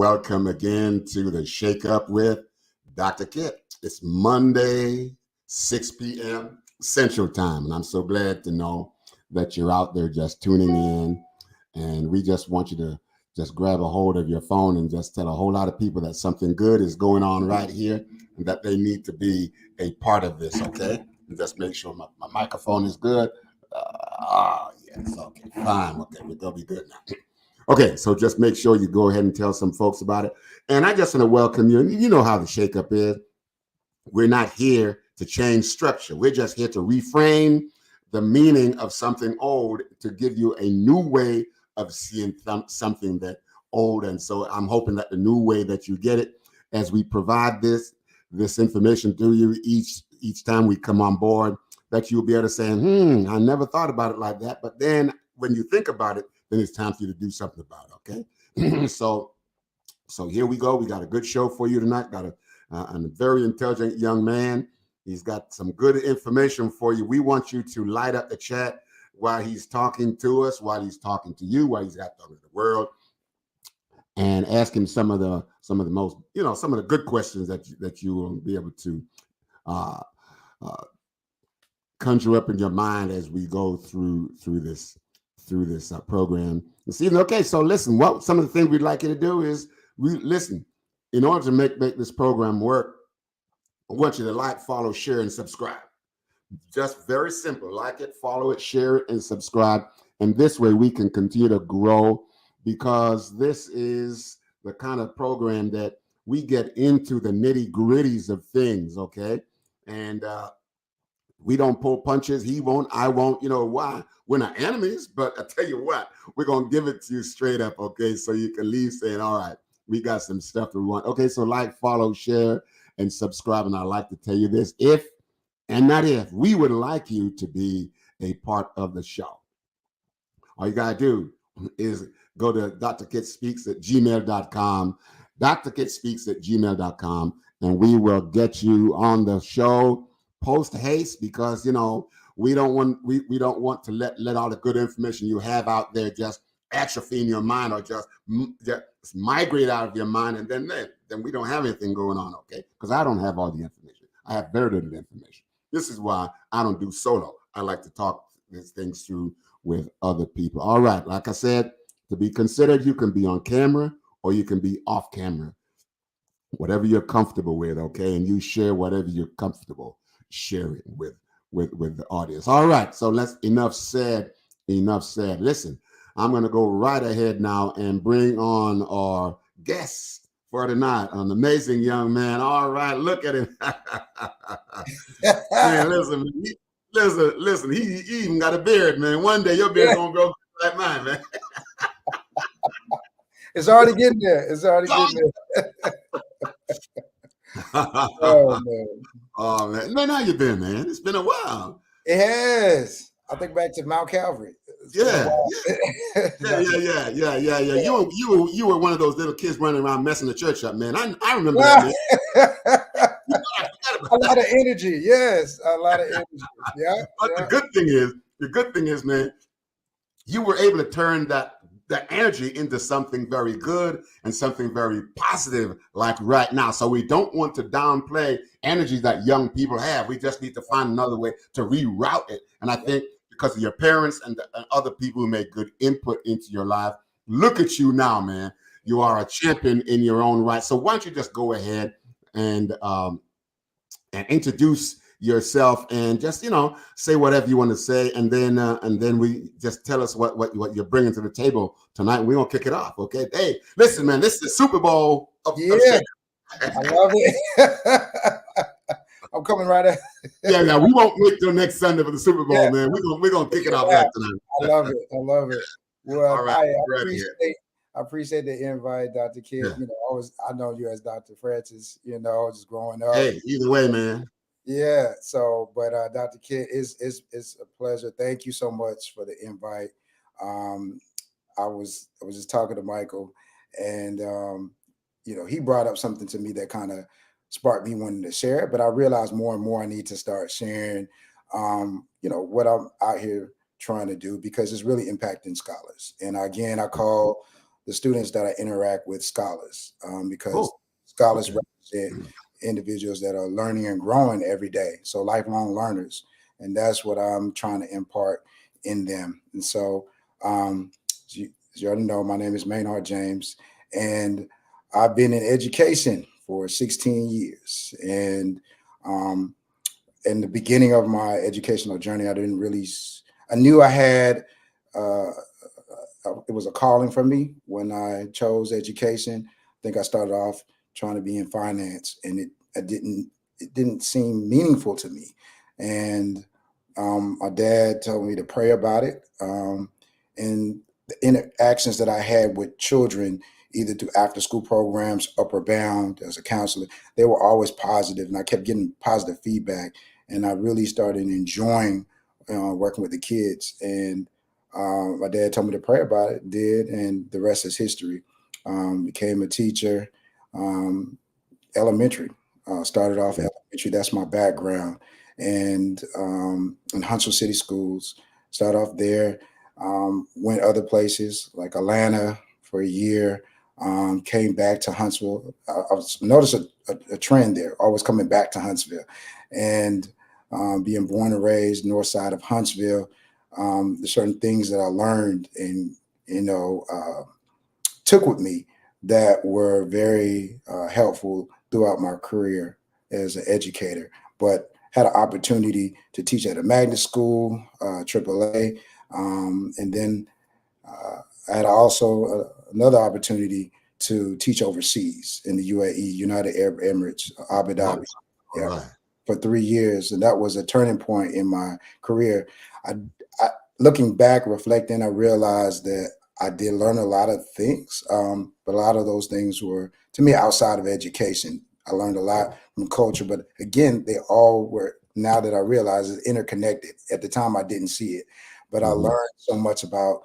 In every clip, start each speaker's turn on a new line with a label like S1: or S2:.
S1: welcome again to the Shake Up with Dr. Kit. It's Monday, 6 p.m. Central Time, and I'm so glad to know that you're out there just tuning in. And we just want you to just grab a hold of your phone and just tell a whole lot of people that something good is going on right here and that they need to be a part of this, okay? And just make sure my microphone is good. Yes, okay, fine. Okay, we're going to be good now. Okay, so just make sure you go ahead and tell some folks about it. And I just want to welcome you. And you know how the shakeup is. We're not here to change structure. We're just here to reframe the meaning of something old to give you a new way of seeing something that old. And so I'm hoping that the new way that you get it as we provide this information to you each time we come on board, that you'll be able to say, I never thought about it like that. But then when you think about it, then it's time for you to do something about it, okay? So here we go. We got a good show for you tonight. Got a very intelligent young man. He's got some good information for you. We want you to light up the chat while he's talking to us, while he's talking to you, while he's out talking to the world, and ask him some of the most, some of the good questions that you will be able to conjure up in your mind as we go through this program. And see, okay, so listen, some of the things we'd like you to do is listen. In order to make this program work, I want you to like, follow, share, and subscribe. Just very simple. Like it, follow it, share it, and subscribe. And this way we can continue to grow, because this is the kind of program that we get into the nitty-gritties of things, okay? And we don't pull punches. He won't, I won't. You know why? We're not enemies, but I tell you what, we're going to give it to you straight up, okay? So you can leave saying, all right, we got some stuff that we want. Okay, so like, follow, share, and subscribe. And I'd like to tell you this, we would like you to be a part of the show. All you got to do is go to drkitspeaks@gmail.com, drkitspeaks@gmail.com, and we will get you on the show post haste, because we don't want to let all the good information you have out there just atrophy in your mind, or just migrate out of your mind, and then we don't have anything going on, okay? Because I don't have all the information. I have very little information. This is why I don't do solo. I like to talk these things through with other people. All right, like I said, to be considered, you can be on camera or you can be off camera, whatever you're comfortable with, okay? And you share whatever you're comfortable sharing with the audience. All right, so enough said. Listen, I'm going to go right ahead now and bring on our guest for tonight, an amazing young man. All right, look at him. Man, listen, he even got a beard, man. One day your beard's going to grow like mine, man.
S2: It's already getting there.
S1: Oh man, how you been, man? It's been a while.
S2: It has. I think back to Mount Calvary.
S1: Yeah. You were one of those little kids running around messing the church up, man. I remember that, man.
S2: A lot of energy, yes, a lot of energy. Yeah.
S1: But the good thing is, man, you were able to turn that energy into something very good and something very positive, like right now. So we don't want to downplay energy that young people have. We just need to find another way to reroute it. And I think because of your parents and other people who make good input into your life, look at you now, man. You are a champion in your own right. So why don't you just go ahead and introduce yourself and just say whatever you want to say, and then we just tell us what you're bringing to the table tonight. We're gonna kick it off, okay? Hey, listen, man, this is the Super Bowl of
S2: I love it. I'm coming right at
S1: yeah, we won't wait till next Sunday for the Super Bowl, man. We're gonna kick it off right tonight.
S2: I love it. Well, all right, I appreciate the invite, Dr. Kid.
S1: Yeah.
S2: I know you as Dr. Francis, just growing up.
S1: Hey, either way, man.
S2: Yeah. So, but Dr. Kid, it's a pleasure. Thank you so much for the invite. I was just talking to Michael, and he brought up something to me that kind of sparked me wanting to share it. But I realized more and more I need to start sharing, what I'm out here trying to do, because it's really impacting scholars. And again, I call the students that I interact with, scholars, because
S1: Oh,
S2: scholars
S1: okay.
S2: represent individuals that are learning and growing every day. So lifelong learners, and that's what I'm trying to impart in them. And so, as you already know, my name is Maynard James, and I've been in education for 16 years. And um, in the beginning of my educational journey, I didn't really. I knew I had. Uh, it was a calling for me when I chose education. I think I started off trying to be in finance, and it didn't seem meaningful to me. And my dad told me to pray about it. And the interactions that I had with children, either through after school programs, Upper Bound as a counselor, they were always positive, and I kept getting positive feedback. And I really started enjoying working with the kids. And my dad told me to pray about it, did, and the rest is history. Became a teacher, um, elementary. Started off elementary. That's my background, and in Huntsville City Schools. Started off there. Went other places like Atlanta for a year. Came back to Huntsville. I was noticed a trend there, always coming back to Huntsville, and being born and raised north side of Huntsville. There's certain things that I learned and took with me that were very helpful throughout my career as an educator. But had an opportunity to teach at a magnet school, AAA, and then I had also another opportunity to teach overseas in the UAE, United Arab Emirates, Abu
S1: All
S2: Dhabi. Yeah,
S1: right.
S2: for 3 years, and that was a turning point in my career. I, I looking back, reflecting, I realized that I did learn a lot of things, but a lot of those things were to me outside of education. I learned a lot from culture, but again, they all were. Now that I realize it interconnected. At the time, I didn't see it, but I
S1: Mhm.
S2: learned so much about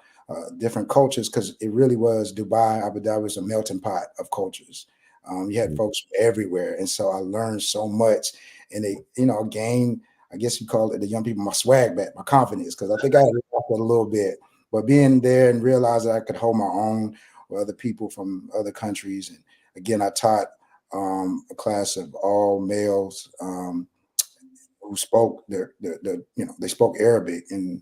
S2: different cultures because it really was Dubai, Abu Dhabi was a melting pot of cultures. You had folks from everywhere, and so I learned so much and they, gain, I guess you call it the young people, my swag back, my confidence, because I think I had lost that a little bit. But being there and realize that I could hold my own with other people from other countries. And again, I taught a class of all males who spoke they spoke Arabic, and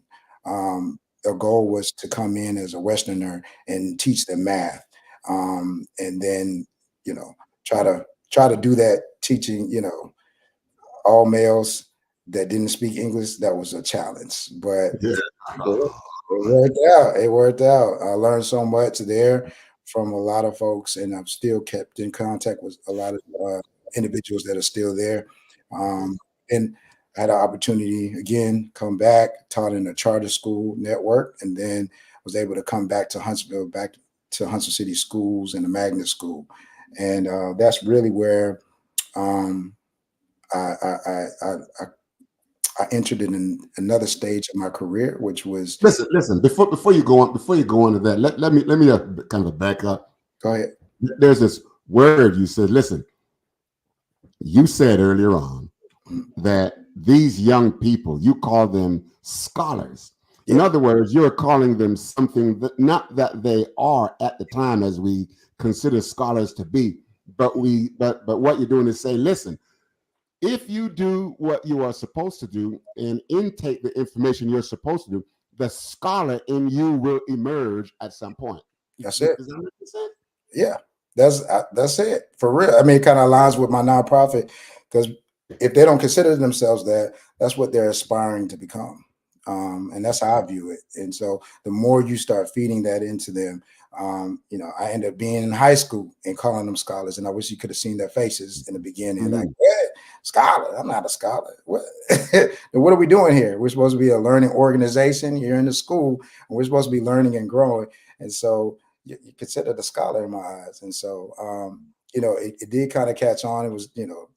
S2: their goal was to come in as a Westerner and teach them math, and then you know try to do that teaching all males that didn't speak English, that was a challenge, but
S1: Yeah.
S2: it worked out. It worked out. I learned so much there from a lot of folks, and I've still kept in contact with a lot of individuals that are still there. And I had an opportunity again, come back, taught in a charter school network, and then was able to come back to Huntsville, back to Huntsville City Schools and the Magnet School, and that's really where um, I, I, I, I, I I entered in another stage of my career, which was
S1: Listen. Before you go on to that, let me kind of back up.
S2: go ahead.
S1: There's this word you said. Listen, you said earlier on
S2: Mm,
S1: that these young people, you call them scholars. In
S2: yeah,
S1: other words, you're calling them something that not that they are at the time as we consider scholars to be, but what you're doing is say, listen, if you do what you are supposed to do and intake the information you're supposed to do, the scholar in you will emerge at some point.
S2: that's it.
S1: Does that make sense?
S2: Yeah, that's it for real. I mean, it kind of aligns with my nonprofit because if they don't consider themselves that, that's what they're aspiring to become, and that's how I view it. And so, the more you start feeding that into them, I ended up being in high school and calling them scholars, and I wish you could have seen their faces in the beginning, like,
S1: Mhm.
S2: "What? Scholar? I'm not a scholar. What? Then what are we doing here? We're supposed to be a learning organization. You're in the school, and we're supposed to be learning and growing." And so you considered a scholar in my eyes. And so, it did kind of catch on. It was,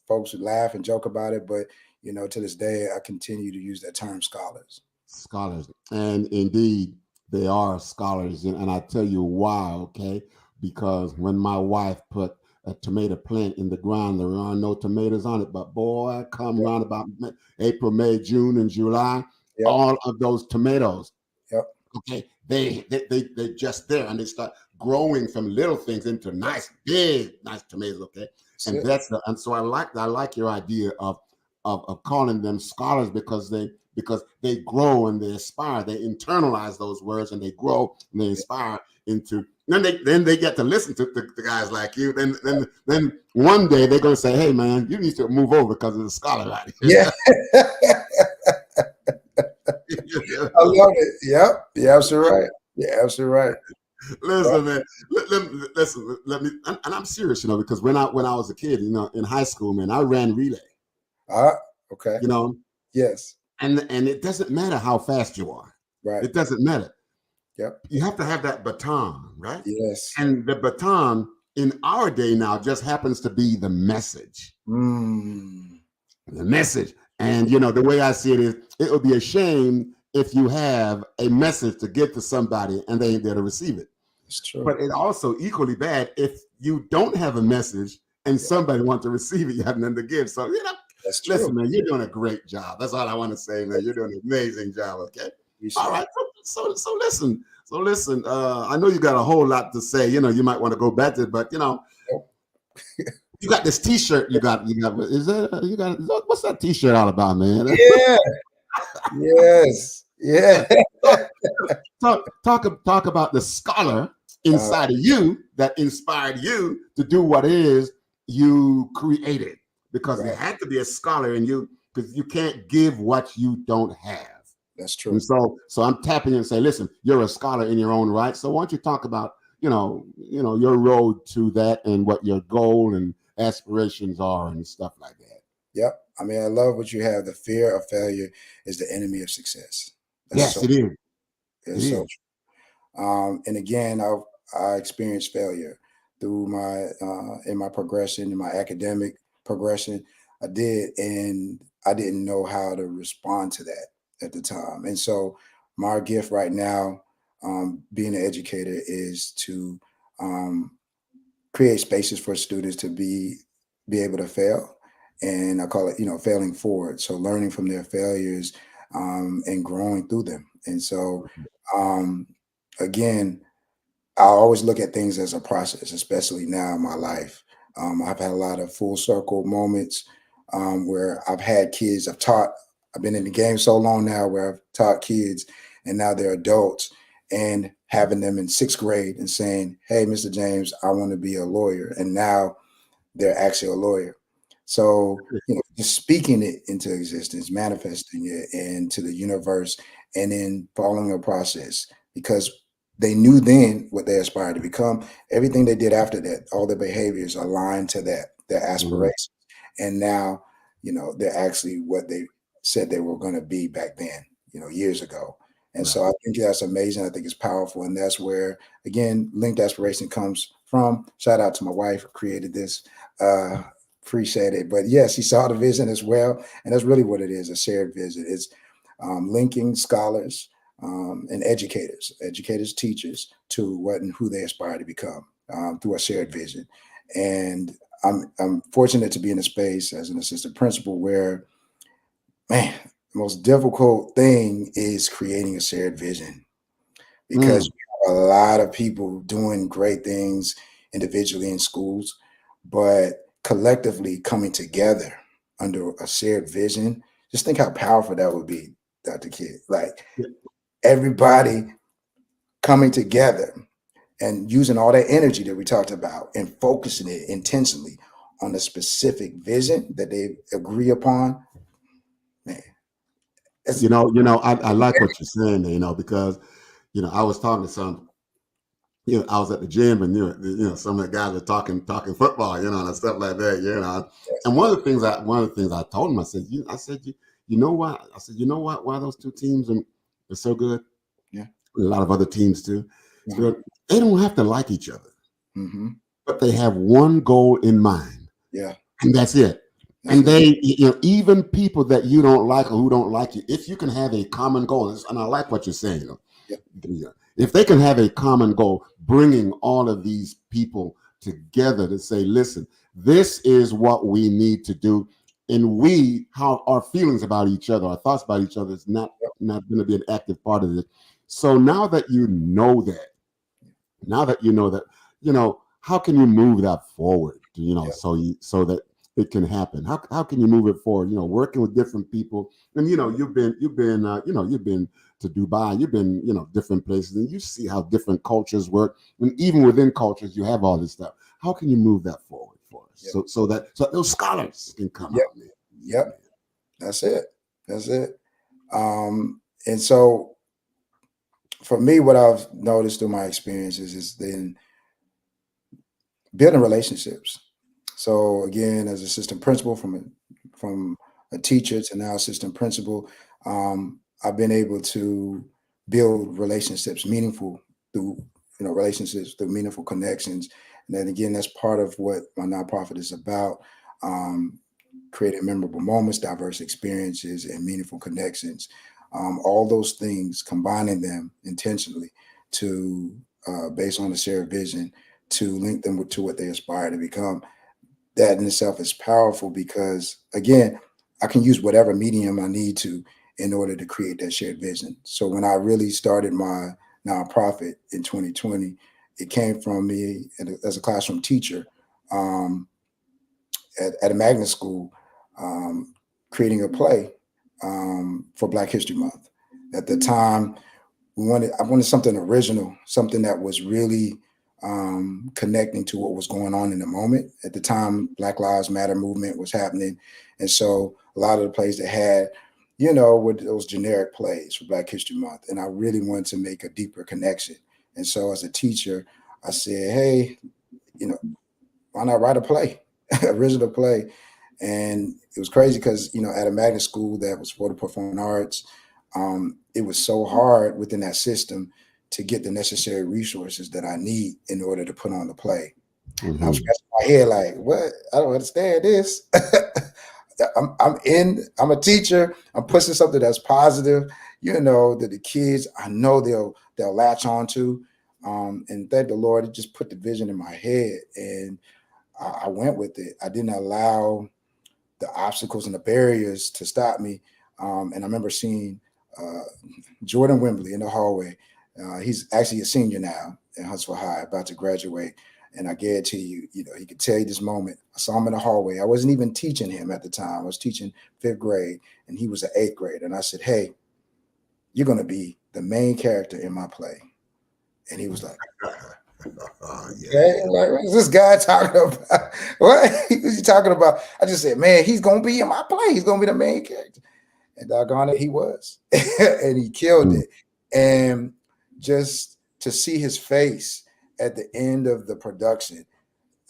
S2: folks would laugh and joke about it, but, to this day, I continue to use that term scholars.
S1: Scholars, and indeed they are scholars, and I tell you why. Okay, because when my wife put a tomato plant in the ground, there are no tomatoes on it, but boy, come
S2: Yep.
S1: around about April, May, June, and July,
S2: Yep.
S1: all of those tomatoes,
S2: Yep.
S1: okay, they just there, and they start growing from little things into nice, big, nice tomatoes. Okay, and
S2: it.
S1: and so I like your idea of calling them scholars because they grow and they aspire, they internalize those words and they grow and they inspire into. Then they get to listen to the guys like you. Then one day they're gonna say, "Hey man, you need to move over because of the scholar right here."
S2: Yeah. I love it. Yep. You're absolutely right. You're absolutely right.
S1: Listen, man. Listen. Let me. And I'm serious, because when I was a kid, in high school, man, I ran relay.
S2: Uh, okay.
S1: You know,
S2: Yes.
S1: and it doesn't matter how fast you are.
S2: Right.
S1: It doesn't matter.
S2: Yep.
S1: You have to have that baton, right?
S2: Yes.
S1: And the baton in our day now just happens to be the message.
S2: Mm.
S1: The message. And the way I see it is, it would be a shame if you have a message to give to somebody and they ain't there to receive it.
S2: It's true.
S1: But it's also equally bad if you don't have a message and somebody wants to receive it, you have nothing to give. So,
S2: That's true.
S1: listen, man, you're doing a great job. That's all I want to say, man. You're doing an amazing job, okay? All right. So listen. So listen, I know you got a whole lot to say. You might want to go back to it, but you got this T-shirt. You got. Is that you got? What's that T-shirt all about, man?
S2: Yeah. Yes. Yeah.
S1: Talk about the scholar inside of you that inspired you to do what it is you created, because there had to be a scholar in you, because you can't give what you don't have.
S2: That's true.
S1: And so I'm tapping in and say, listen, you're a scholar in your own right. So why don't you talk about, your road to that and what your goal and aspirations are and stuff like that.
S2: Yep. I mean, I love what you have. The fear of failure is the enemy of success.
S1: Yes, it is.
S2: It's so true. And again, I experienced failure through in my progression, in my academic progression. I did, and I didn't know how to respond to that at the time. And so my gift right now, being an educator, is to create spaces for students to be able to fail. And I call it, failing forward. So learning from their failures and growing through them. And so, again, I always look at things as a process, especially now in my life. I've had a lot of full circle moments where I've had kids, I've been in the game so long now where I've taught kids and now they're adults, and having them in 6th grade and saying, "Hey, Mr. James, I want to be a lawyer." And now they're actually a lawyer. So, just speaking it into existence, manifesting it into the universe, and then following a process, because they knew then what they aspired to become. Everything they did after that, all their behaviors aligned to that, their aspirations. And now, they're actually what they said they were going to be back then, years ago. And so I think that's amazing. I think it's powerful. And that's where, again, linked aspiration comes from. Shout out to my wife who created this. Appreciate it. But yes, he saw the vision as well. And that's really what it is, a shared vision. It's linking scholars and educators, teachers, to what and who they aspire to become through a shared vision. And I'm fortunate to be in a space as an assistant principal where, man, the most difficult thing is creating a shared vision, because you have a lot of people doing great things individually in schools, but collectively coming together under a shared vision. Just think how powerful that would be, Dr. Kidd. Like everybody coming together and using all that energy that we talked about and focusing it intentionally on a specific vision that they agree upon. Man,
S1: I like what you're saying there, because I was talking to some, I was at the gym, and some of the guys were talking football, and stuff like that, And one of the things I told him, I said, you know what? I said, why those two teams are so good?
S2: Yeah,
S1: a lot of other teams too. So they don't have to like each other, but they have one goal in mind.
S2: Yeah,
S1: and that's it. And they, even people that you don't like or who don't like you, if you can have a common goal, and I like what you're saying, if they can have a common goal, bringing all of these people together to say, listen, this is what we need to do. And how our feelings about each other, our thoughts about each other is not going to be an active part of this. So now that you know that, Now that you know that, how can you move that forward?
S2: Yeah.
S1: So that it can happen. How can you move it forward? Working with different people, and you've been to Dubai, you've been different places, and you see how different cultures work, and even within cultures, you have all this stuff. How can you move that forward for us?
S2: Yep.
S1: So those scholars can come
S2: Yep.
S1: out, man. Yeah,
S2: Yep. That's it. That's it. And so for me, what I've noticed through my experiences is then building relationships. So again, as assistant principal, from a teacher to now assistant principal, I've been able to build relationships, meaningful through relationships through meaningful connections. And then again, that's part of what my nonprofit is about. Um, Creating memorable moments, diverse experiences, and meaningful connections. All those things, combining them intentionally to based on a shared vision to link them to what they aspire to become. That in itself is powerful because, again, I can use whatever medium I need to in order to create that shared vision. So when I really started my nonprofit in 2020, it came from me as a classroom teacher. Um, at a magnet school, um, creating a play for Black History Month. At the time, I wanted something original, something that was really connecting to what was going on in the moment. At the time, Black Lives Matter movement was happening, and so a lot of the plays that had, were those generic plays for Black History Month, and I really wanted to make a deeper connection. And so, as a teacher, I said, "Hey, why not write a play, original play?" And it was crazy because at a magnet school that was for the performing arts, it was so hard within that system to get the necessary resources that I need in order to put on the play. And I'm
S1: Mm-hmm.
S2: scratching my head like, what? I don't understand this. I'm a teacher. I'm pushing something that's positive, that the kids I know they'll latch on to. And thank the Lord, it just put the vision in my head, and I went with it. I didn't allow the obstacles and the barriers to stop me. And I remember seeing uh, Jordan Wembley in the hallway. He's actually a senior now in Huntsville High, about to graduate. And I guarantee you, he could tell you this moment. I saw him in the hallway. I wasn't even teaching him at the time. I was teaching fifth grade, and he was an eighth grade. And I said, "Hey, you're going to be the main character in my play." And he was like,
S1: Yeah,
S2: "Okay, like, what is this guy talking about? What is he talking about?" I just said, "Man, he's gonna be in my play. He's gonna be the main character." And doggone it, he was, and he killed
S1: yeah.
S2: it. And just to see his face at the end of the production,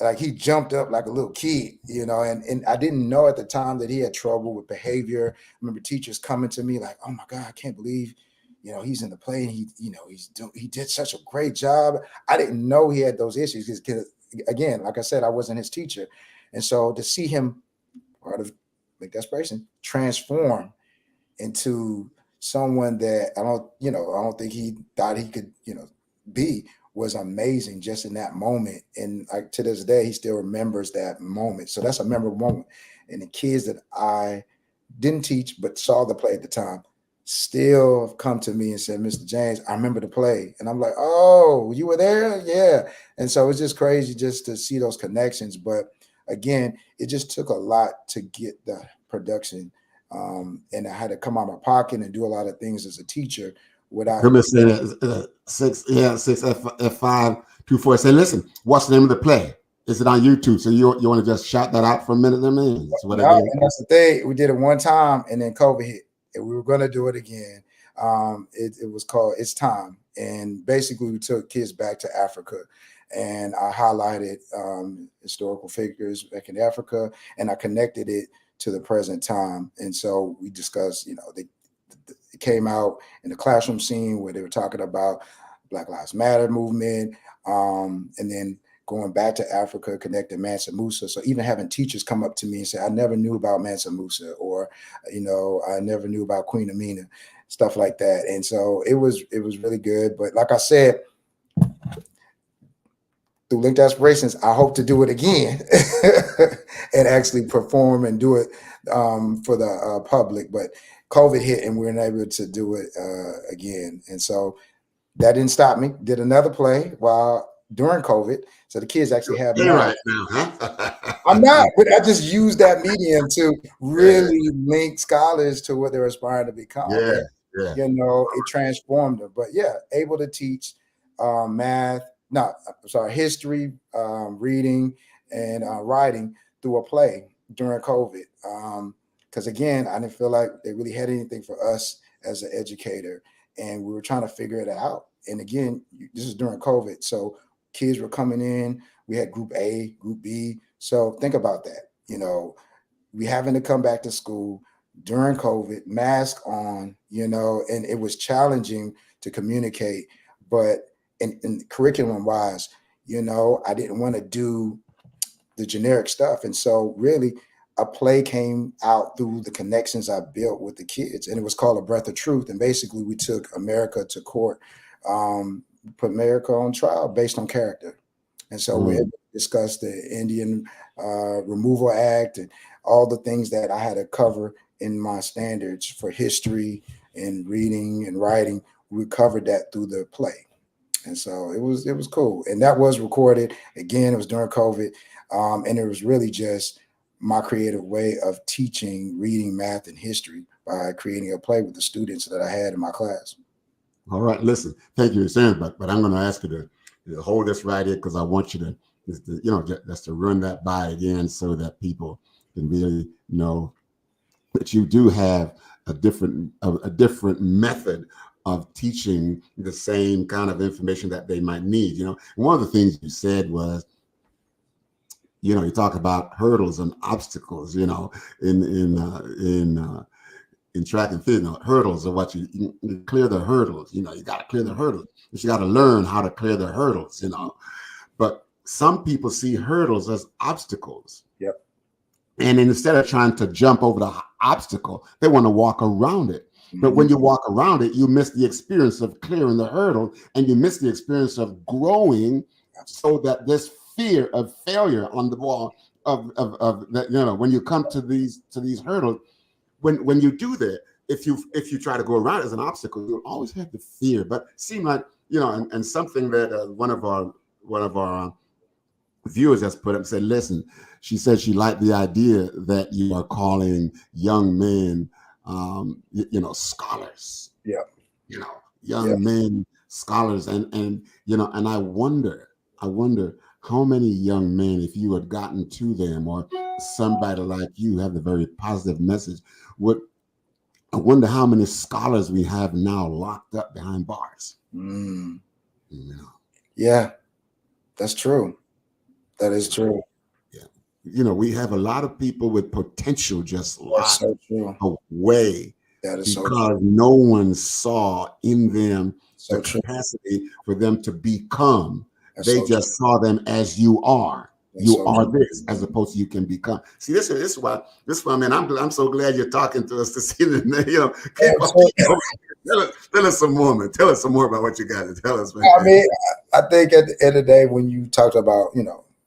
S2: like he jumped up like a little kid, and I didn't know at the time that he had trouble with behavior. I remember teachers coming to me like, "Oh my God, I can't believe, he's in the play and he did such a great job." I didn't know he had those issues because again, like I said, I wasn't his teacher. And so to see him part of Big Desperation transform into someone that I don't think he thought he could, be, was amazing just in that moment. And like to this day, he still remembers that moment. So that's a memorable moment. And the kids that I didn't teach but saw the play at the time still have come to me and said, "Mr. James, I remember the play." And I'm like, "Oh, you were there?" Yeah. And so it's just crazy just to see those connections. But again, it just took a lot to get the production. And I had to come out of my pocket and do a lot of things as a teacher without.
S1: Come and say that 6F524. Say, listen, what's the name of the play? Is it on YouTube? So you want to just shout that out for a minute, there, man? So what I
S2: No,
S1: did.
S2: and that's the thing. We did it one time, and then COVID hit, and we were going to do it again. It was called "It's Time," and basically we took kids back to Africa, and I highlighted historical figures back in Africa, and I connected it to the present time. And so we discussed, it came out in the classroom scene where they were talking about Black Lives Matter movement, and then going back to Africa, connecting Mansa Musa. So even having teachers come up to me and say, "I never knew about Mansa Musa," or, "I never knew about Queen Amina," stuff like that. And so it was really good. But like I said, through Linked Aspirations, I hope to do it again and actually perform and do it for the public. But COVID hit and we we're not able to do it again. And so that didn't stop me. Did another play while during COVID. So the kids actually have
S1: You're
S2: math.
S1: right now, huh?
S2: I'm not, but I just use that medium to
S1: Yeah,
S2: really link scholars to what they're aspiring to become.
S1: yeah,
S2: And,
S1: yeah.
S2: it transformed them. But yeah, able to teach math, not, I'm sorry, history, reading, and writing through a play during COVID. Because again, I didn't feel like they really had anything for us as an educator. And we were trying to figure it out. And again, this is during COVID. So kids were coming in. We had group A, group B. So think about that. We having to come back to school during COVID, mask on, and it was challenging to communicate. But in curriculum wise, I didn't want to do the generic stuff. And so really a play came out through the connections I built with the kids. And it was called A Breath of Truth. And basically we took America to court, put America on trial based on character. And so we discussed the Indian Removal Act and all the things that I had to cover in my standards for history and reading and writing. We covered that through the play. And so it was cool. And that was recorded. Again, it was during COVID. And it was really just my creative way of teaching reading, math, and history by creating a play with the students that I had in my class.
S1: All right, listen, thank you for saying, but I'm going to ask you to hold this right here because I want you to, just to run that by again so that people can really know that you do have a different method of teaching the same kind of information that they might need. One of the things you said was, you talk about hurdles and obstacles. In track and field, hurdles are what you clear the hurdles. You got to clear the hurdles. But you got to learn how to clear the hurdles. But some people see hurdles as obstacles.
S2: Yep.
S1: And instead of trying to jump over the obstacle, they want to walk around it. Mm-hmm. But when you walk around it, you miss the experience of clearing the hurdle, and you miss the experience of growing, so that this fear of failure on the wall of that, when you come to these hurdles. When you do that, if you try to go around as an obstacle, you'll always have the fear. But it seemed like, and something that one of our viewers has put up and said, listen, she said she liked the idea that you are calling young men, scholars.
S2: Yeah.
S1: Young men scholars, and I wonder how many young men, if you had gotten to them, or somebody like you have the very positive message, I wonder how many scholars we have now locked up behind bars.
S2: Yeah, that's true. That is true.
S1: Yeah. We have a lot of people with potential just locked away.
S2: That is
S1: because no one saw in them the capacity for them to become. They just saw them as you are. You are this, as opposed to you can become. See, this is why, man, I'm so glad you're talking to us to see that, tell us some more, man. Tell us some more about what you got to tell us, man.
S2: I mean, I think at the end of the day, when you talked about,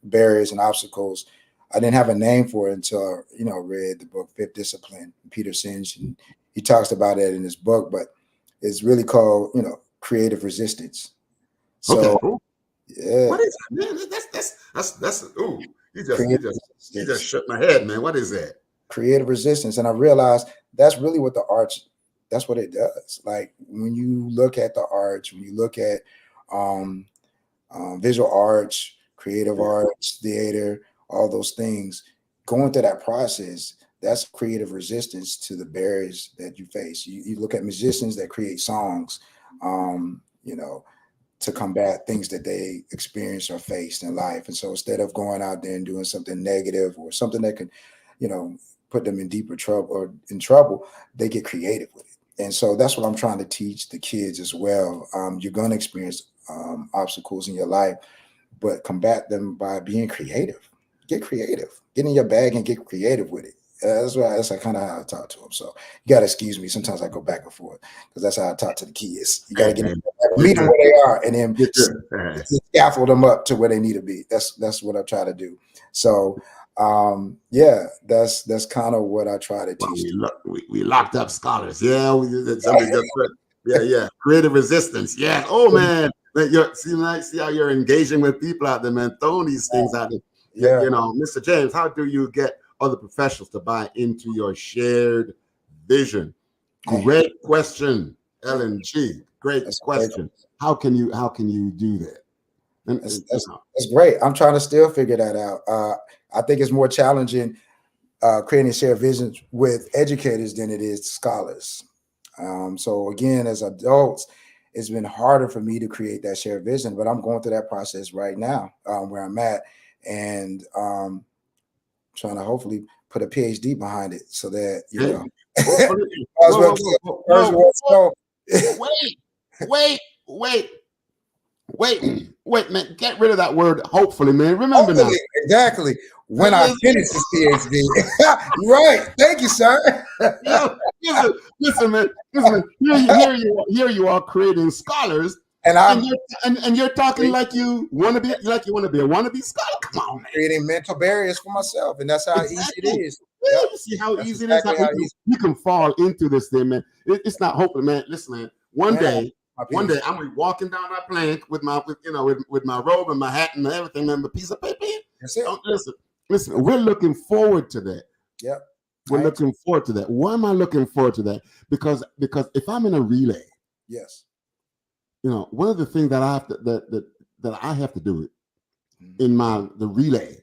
S2: barriers and obstacles, I didn't have a name for it until I, read the book Fifth Discipline, Peter Senge, and he talks about it in his book, but it's really called, creative resistance. So,
S1: okay, cool.
S2: Yeah.
S1: What is that, man? That's ooh, you just shook my head, man. What is that?
S2: Creative resistance. And I realized that's really what the arts, that's what it does. Like when you look at the arts, when you look at visual arts, creative arts, theater, all those things, going through that process, that's creative resistance to the barriers that you face. You look at musicians that create songs, to combat things that they experience or faced in life. And so instead of going out there and doing something negative or something that could, put them in deeper trouble or in trouble, they get creative with it. And so that's what I'm trying to teach the kids as well. You're going to experience obstacles in your life, but combat them by being creative. Get creative. Get in your bag and get creative with it. That's kind of how I talk to them. So you got to excuse me. Sometimes I go back and forth because that's how I talk to the kids. You got to meet them where they are and then scaffold them up to where they need to be. That's what I try to do. So that's kind of what I try to teach.
S1: We locked up scholars. Yeah, somebody just put Yeah. Creative resistance. Yeah. Oh man. See how you're engaging with people out there, man. Throwing these things out there.
S2: Yeah.
S1: You know, Mr. James, how do you get other professionals to buy into your shared vision?
S2: Man,
S1: Great question,
S2: man,
S1: LNG. Great
S2: that's great.
S1: question. How can you do that?
S2: That's,
S1: You
S2: that's
S1: know,
S2: that's great. I'm trying to still figure that out. I think it's more challenging creating shared visions with educators than it is scholars. So again, as adults, it's been harder for me to create that shared vision, but I'm going through that process right now, where I'm at, and trying to hopefully put a PhD behind it so that
S1: hey,
S2: might
S1: hopefully,
S2: as well get version 1.0.
S1: wait, wait, wait, wait, man. Get rid of that word. Hopefully, man. Remember now.
S2: Hopefully, exactly. When I
S1: Listen,
S2: finish this PhD. Right. Thank you, sir.
S1: listen, man. Here you are creating scholars,
S2: And
S1: and
S2: I'm
S1: you're talking like you want to be a wannabe scholar. Come on, man.
S2: creating mental barriers for myself, and that's how easy it
S1: Exactly.
S2: is.
S1: Yeah,
S2: Yep,
S1: you see how
S2: that's
S1: easy it is.
S2: exactly how easy.
S1: We can fall into this thing, man. It's not hopeless, man. Listen, man.
S2: When my
S1: One
S2: PhD.
S1: day, I'm gonna be walking down that plank with with my robe and my hat and everything, and a piece of paper.
S2: That's it.
S1: Don't listen. We're looking forward to that.
S2: Yep.
S1: We're
S2: I am.
S1: looking forward to that. Why am I looking forward to that? Because if I'm in a relay,
S2: Yes.
S1: one of the things that I have to that I have to do
S2: Mhm.
S1: in the relay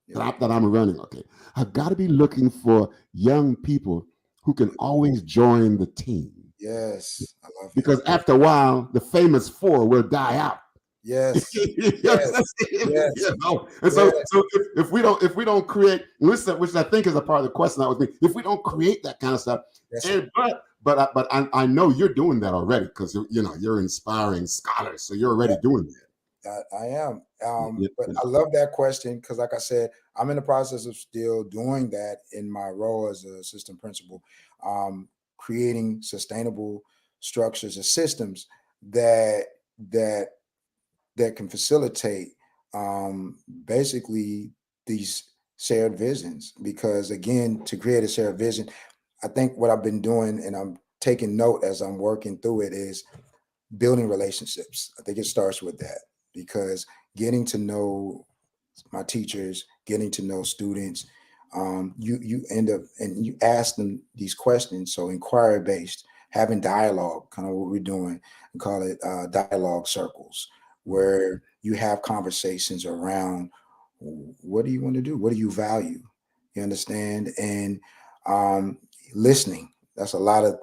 S2: Yep.
S1: that I'm running, okay, I've got to be looking for young people who can always join the team.
S2: Yes. I love it.
S1: Because after a while, the famous four will die out.
S2: Yes.
S1: You
S2: Yes. Yes.
S1: And
S2: Yes.
S1: so if we don't create, which I think is a part of the question that was me, if we don't create that kind of stuff,
S2: Yes, sir.
S1: and but I know you're doing that already because you're inspiring scholars, so you're already doing that.
S2: I am.
S1: You
S2: But
S1: know.
S2: I love that question because, like I said, I'm in the process of still doing that in my role as an assistant principal, creating sustainable structures and systems that that that can facilitate basically these shared visions. Because again, to create a shared vision, I think what I've been doing, and I'm taking note as I'm working through it, is building relationships. I think it starts with that because getting to know my teachers, getting to know students, you end up and you ask them these questions. So inquiry based, having dialogue, kind of what we're doing, we call it dialogue circles, where you have conversations around what do you want to do, what do you value, you understand, and um, listening. That's a lot of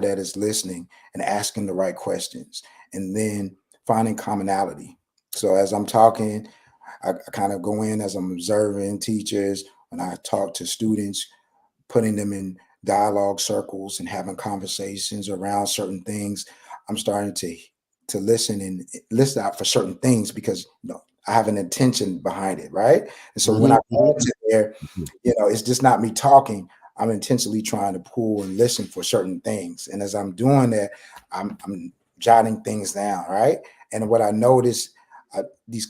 S2: that is listening and asking the right questions, and then finding commonality. So as I'm talking, I kind of go in as I'm observing teachers when I talk to students, putting them in dialogue circles and having conversations around certain things. I'm starting to listen and listen out for certain things because I have an intention behind it, right? And so when I go into there, it's just not me talking. I'm intentionally trying to pull and listen for certain things. And as I'm doing that, I'm jotting things down, right? And what I notice, these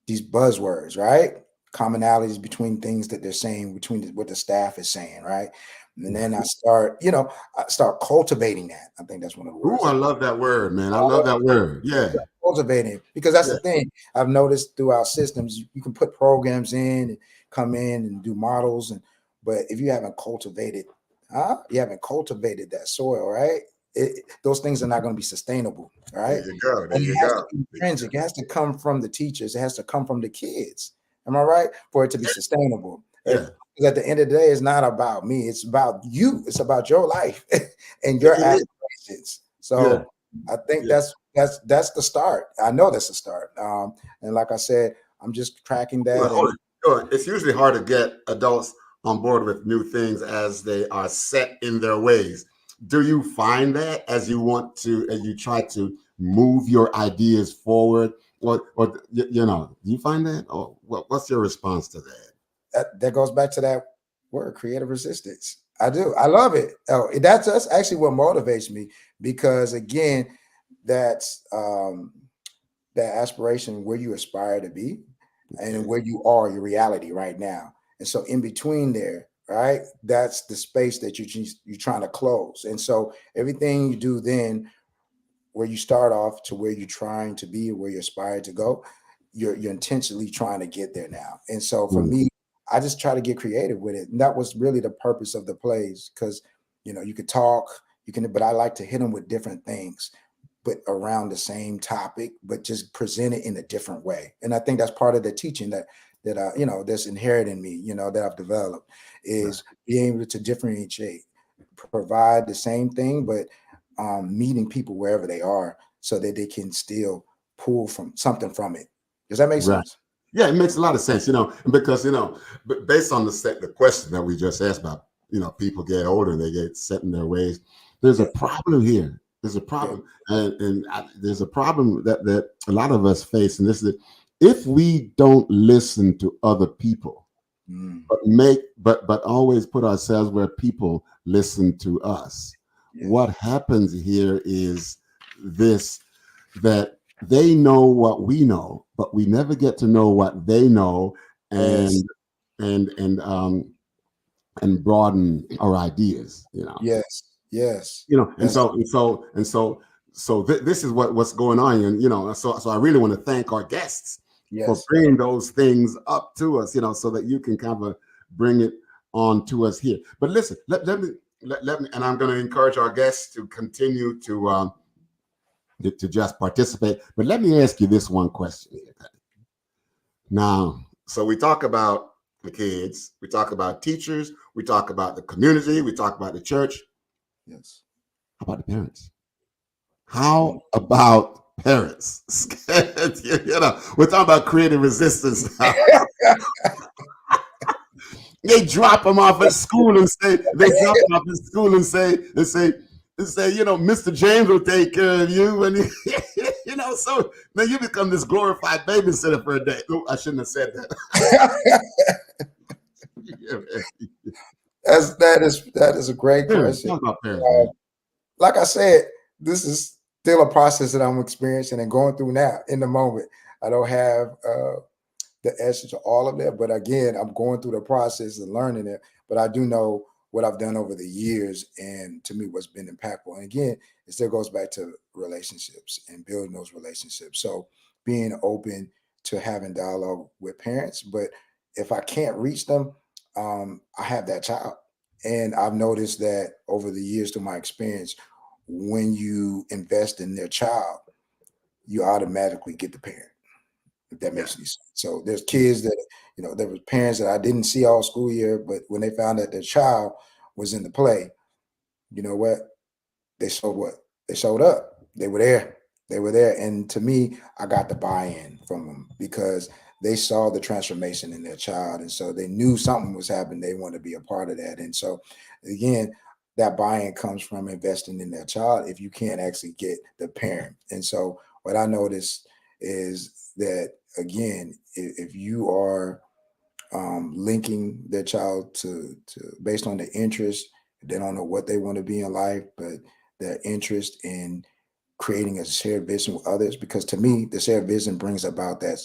S2: these buzzwords, right? Commonalities between things that they're saying, between what the staff is saying, right? And then I start cultivating that. I think that's one of the
S1: Ooh,
S2: words.
S1: I love that word, man. I love that word. Yeah.
S2: Cultivating, because that's
S1: Yeah.
S2: the thing I've noticed throughout systems. You can put programs in and come in and do models, but if you haven't cultivated that soil, right? Those things are not going to be sustainable,
S1: There
S2: right?
S1: you go. There
S2: And it
S1: you
S2: has
S1: go.
S2: to be intrinsic. It has to come from the teachers. It has to come from the kids. Am I right? For it to be sustainable.
S1: Yeah.
S2: Because at the end of the day, it's not about me. It's about you. It's about your life and your
S1: It is.
S2: aspirations.
S1: Yeah.
S2: So I think
S1: Yeah.
S2: that's the start. I know that's the start. And like I said, I'm just tracking
S1: Well,
S2: that.
S1: hold it. Hold it. It's usually hard to get adults on board with new things as they are set in their ways. Do you find that as you try to move your ideas forward, or do you find that, or what's your response to that?
S2: That goes back to that word, creative resistance. I do. I love it. Oh, that's actually what motivates me because again, that's that aspiration where you aspire to be and where you are, your reality right now. And so in between there, right, that's the space that you're trying to close. And so everything you do then where you start off to where you're trying to be, where you aspire to go, you're intentionally trying to get there now. And so for
S1: Mm.
S2: me, I just try to get creative with it. And that was really the purpose of the plays, because you could talk, but I like to hit them with different things, but around the same topic, but just present it in a different way. And I think that's part of the teaching that's inherent in me, that I've developed,
S1: Right.
S2: is being able to differentiate, provide the same thing, but meeting people wherever they are, so that they can still pull from something from it. Does that make
S1: Right.
S2: sense?
S1: Yeah, it makes a lot of sense, because based on the question that we just asked about, people get older, they get set in their ways. There's a
S2: Yeah,
S1: problem here. There's a
S2: yeah,
S1: problem, and there's a problem that a lot of us face, and this is if we don't listen to other people,
S2: mm,
S1: but always put ourselves where people listen to us.
S2: yeah,
S1: What happens here is this, that they know what we know, but we never get to know what they know,
S2: yes,
S1: and and broaden our ideas,
S2: yes, yes.
S1: and
S2: That's
S1: this is what's going on, and so I really want to thank our guests for
S2: yes.
S1: bringing those things up to us, so that you can kind of bring it on to us here. But listen, let me, and I'm going to encourage our guests to continue to just participate. But let me ask you this one question here. Now, so we talk about the kids, we talk about teachers, we talk about the community, we talk about the church.
S2: Yes.
S1: How about the parents?
S2: Mm.
S1: How about parents? We're talking about creative resistance now. They drop them off at school and say, Mr. James will take care of you. And, so now you become this glorified babysitter for a day. Oh, I shouldn't have said that.
S2: That is a great
S1: Parents,
S2: question.
S1: talk about parents, man.
S2: Like I said, this is still a process that I'm experiencing and going through now in the moment. I don't have the essence of all of that, but again, I'm going through the process and learning it. But I do know what I've done over the years, and to me, what's been impactful. And again, it still goes back to relationships and building those relationships. So being open to having dialogue with parents, but if I can't reach them, I have that child. And I've noticed that over the years, through my experience, when you invest in their child, you automatically get the parent, if that
S1: Yeah.
S2: makes any sense. So there's kids that, there was parents that I didn't see all school year, but when they found that their child was in the play, you know what? They showed what? They showed up. They were there. They were there. And to me, I got the buy-in from them because they saw the transformation in their child. And so they knew something was happening. They wanted to be a part of that. And so again, that buy-in comes from investing in their child if you can't actually get the parent. And so what I noticed is that again, if you are linking their child to based on the interest, they don't know what they want to be in life, but their interest in creating a shared vision with others. Because to me, the shared vision brings about the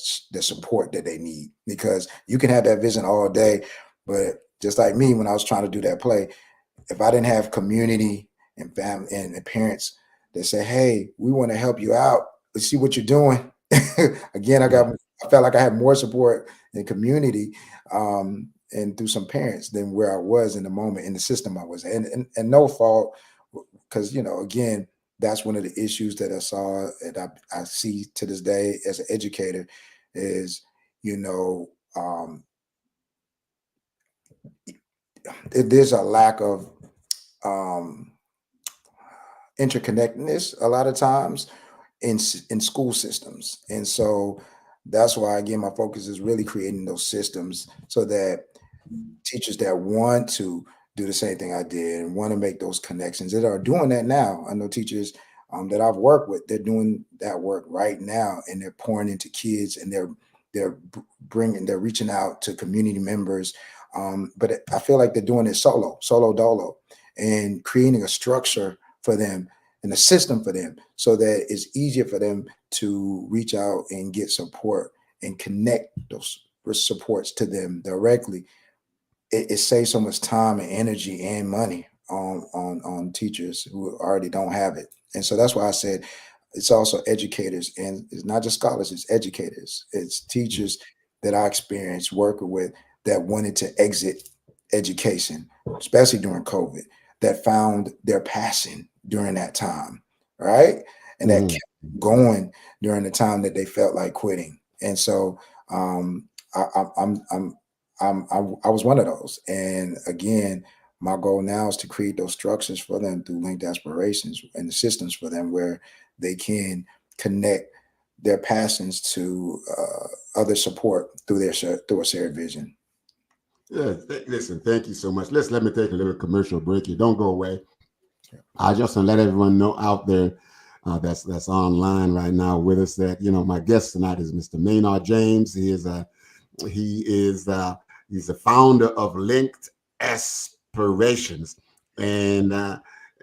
S2: support that they need. Because you can have that vision all day, but just like me, when I was trying to do that play, if I didn't have community and family and parents that say, "Hey, we want to help you out. Let's see what you're doing." Again, I felt like I had more support in community and through some parents than where I was in the moment in the system I was in. And no fault, because again, that's one of the issues that I saw and I see to this day as an educator is, you know, um, there's a lack of um, interconnectedness a lot of times in school systems. And so that's why again my focus is really creating those systems so that teachers that want to do the same thing I did and want to make those connections that are doing that now. I know teachers that I've worked with, they're doing that work right now, and they're pouring into kids, and they're reaching out to community members. But I feel like they're doing it solo dolo, and creating a structure for them and a system for them so that it's easier for them to reach out and get support and connect those supports to them directly. It saves so much time and energy and money on teachers who already don't have it. And so that's why I said it's also educators, and it's not just scholars, it's educators, it's teachers that I experienced working with that wanted to exit education, especially during COVID, that found their passion during that time, right? And that
S1: Mhm.
S2: kept going during the time that they felt like quitting. And so I, I was one of those. And again, my goal now is to create those structures for them through linked aspirations and the systems for them where they can connect their passions to other support through through a shared vision.
S1: Yeah, listen, thank you so much. Let me take a little commercial break here. Don't go away. I just want to let everyone know out there that's online right now with us that my guest tonight is Mr. Maynard James. He is he's the founder of Linked Aspirations, and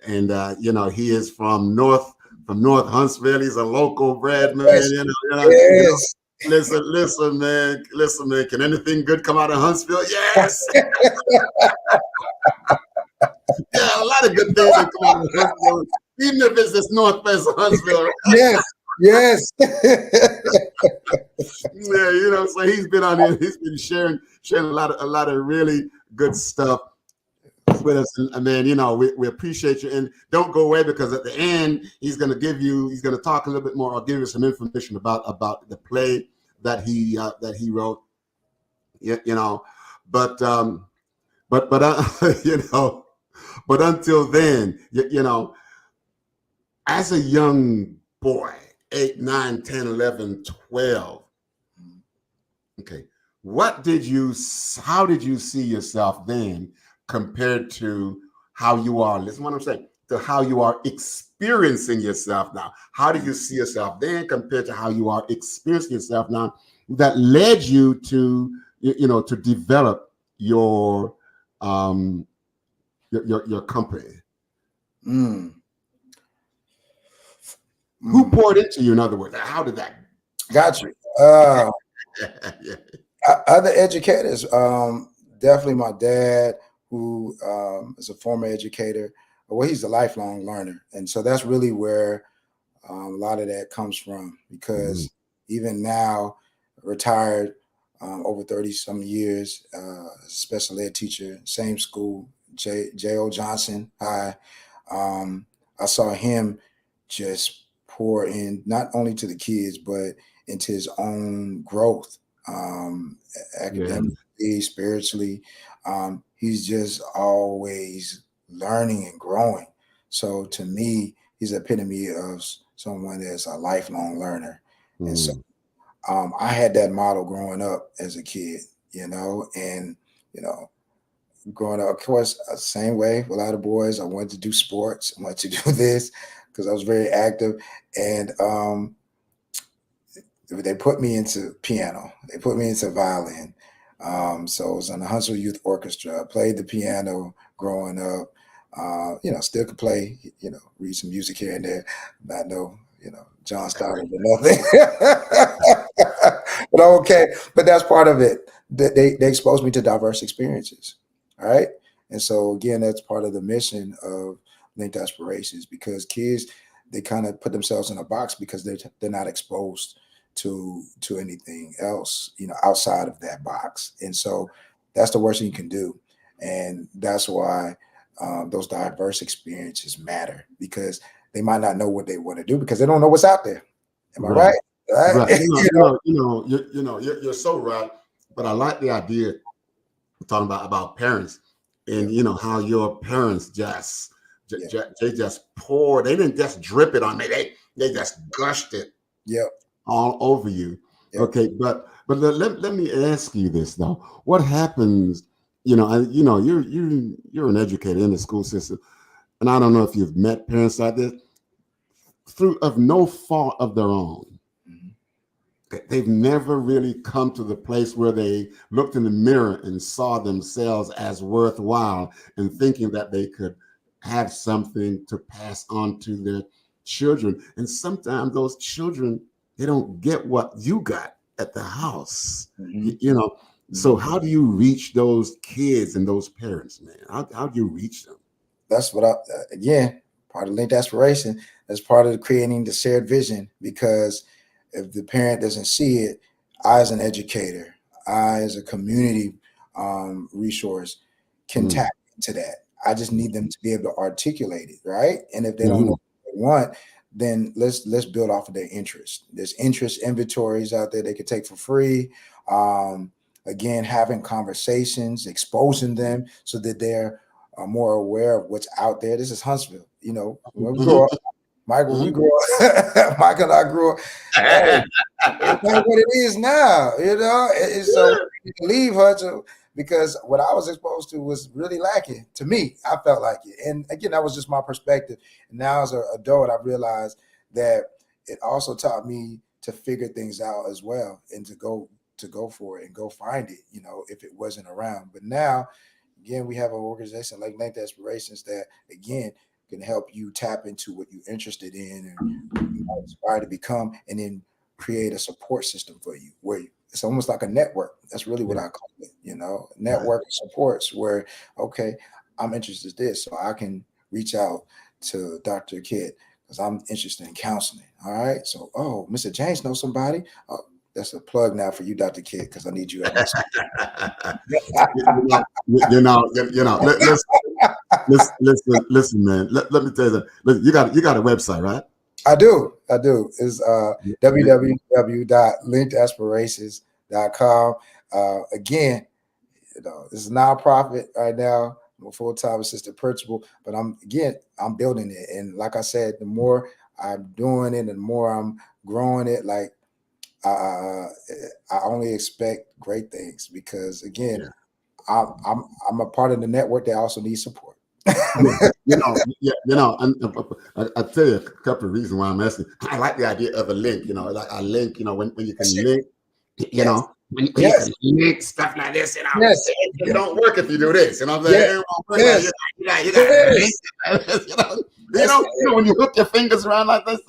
S1: he is from North Huntsville. He's a local bred man.
S2: Yes, yes.
S1: Listen, man. Listen, man. Can anything good come out of Huntsville? Yes. Yeah, a lot of good things that come out of Huntsville, even if it's this northwest of Huntsville.
S2: Yes, yes.
S1: Yeah, so he's been on here. He's been sharing a lot of really good stuff with us, and man, we appreciate you. And don't go away, because at the end he's going to talk a little bit more. I'll give you some information about the play that he wrote. But but until then, as a young boy, 8, 9, 10, 11, 12. Okay. How did you see yourself then compared to how you are? Listen what I'm saying, to how you are experiencing yourself now. How do you see yourself then compared to how you are experiencing yourself now, that led you to, to develop your company?
S2: Mm.
S1: Who poured into you, in other words? How did that?
S2: Got you.
S1: Yeah.
S2: Other educators, definitely my dad, who is a former educator. Well, he's a lifelong learner, and so that's really where a lot of that comes from. Because even now, retired over 30 some years, special ed teacher, same school, J.O. Johnson High. I saw him just pour in not only to the kids but into his own growth,
S1: Yeah.
S2: academically, spiritually. He's just always learning and growing. So to me, he's the epitome of someone that's a lifelong learner. And so
S1: Mm.
S2: I had that model growing up as a kid, and you know, growing up, of course, same way with a lot of boys. I wanted to do sports. I wanted to do this because I was very active, and they put me into piano. They put me into violin. So I was in the Huntsville Youth Orchestra. I played the piano growing up. Still could play. Read some music here and there. Not know, John Stoddard or nothing. But I'm okay. But that's part of it. They exposed me to diverse experiences. All right. And so again, that's part of the mission of Linked Aspirations, because kids, they kind of put themselves in a box because they're not exposed to anything else, outside of that box. And so that's the worst thing you can do. And that's why those diverse experiences matter, because they might not know what they want to do because they don't know what's out there. Am I
S1: Right.
S2: right? Right.
S1: Right. You're so right. But I like the idea of talking about parents, and how your parents they just poured. They didn't just drip it on me. They just gushed it
S2: Yep.
S1: all over you.
S2: Yep.
S1: Okay, but let me ask you this though. What happens? You're an educator in the school system, and I don't know if you've met parents like this, through of no fault of their own.
S2: Mhm.
S1: They've never really come to the place where they looked in the mirror and saw themselves as worthwhile, and thinking that they could have something to pass on to their children. And sometimes those children, they don't get what you got at the house.
S2: Mhm.
S1: So
S2: Mhm.
S1: how do you reach those kids and those parents, man? How do you reach them?
S2: That's what again, part of linked aspiration. That's part of creating the shared vision, because if the parent doesn't see it, I as an educator, I as a community resource can
S1: Mm.
S2: tap into that. I just need them to be able to articulate it, right? And if they don't
S1: Mhm.
S2: know what they want, then let's build off of their interest. There's interest inventories out there they could take for free. Again, having conversations, exposing them so that they're more aware of what's out there. This is Huntsville. You know, when we grow up, Michael, we grew up, Michael and I grew up, hey, it's not what it is now, you know. So you can leave Huntsville because what I was exposed to was really lacking to me. I felt like it, and again, that was just my perspective. And now, as an adult, I realized that it also taught me to figure things out as well, and to go for it and go find it. You know, if it wasn't around. But now, again, we have an organization like Linked Aspirations that again can help you tap into what you're interested in and you know, aspire to become, and then create a support system for you where it's almost like a network. That's really what I call it, you know, network of supports where, okay, I'm interested in this, so I can reach out to Dr. Kid because I'm interested in counseling. All right. So, oh, Mr. James knows somebody. Oh, that's a plug now for you, Dr. Kid, because I need you at my school.
S1: Listen, man. Let me tell you that. Listen, you got a website, right?
S2: I do. It's www.linkedaspirations.com. Again, you know, this is a nonprofit right now. I'm a full-time assistant principal, but I'm building it. And like I said, the more I'm doing it and the more I'm growing it, like I only expect great things because again, I'm a part of the network that also needs support.
S1: And I tell you a couple of reasons why I'm asking. I like the idea of a link. You know, like a link. You know, when you can link. You know, when you can link stuff like this. You know, it don't work if you do this. You know what I'm saying? You got when you hook your fingers around like this,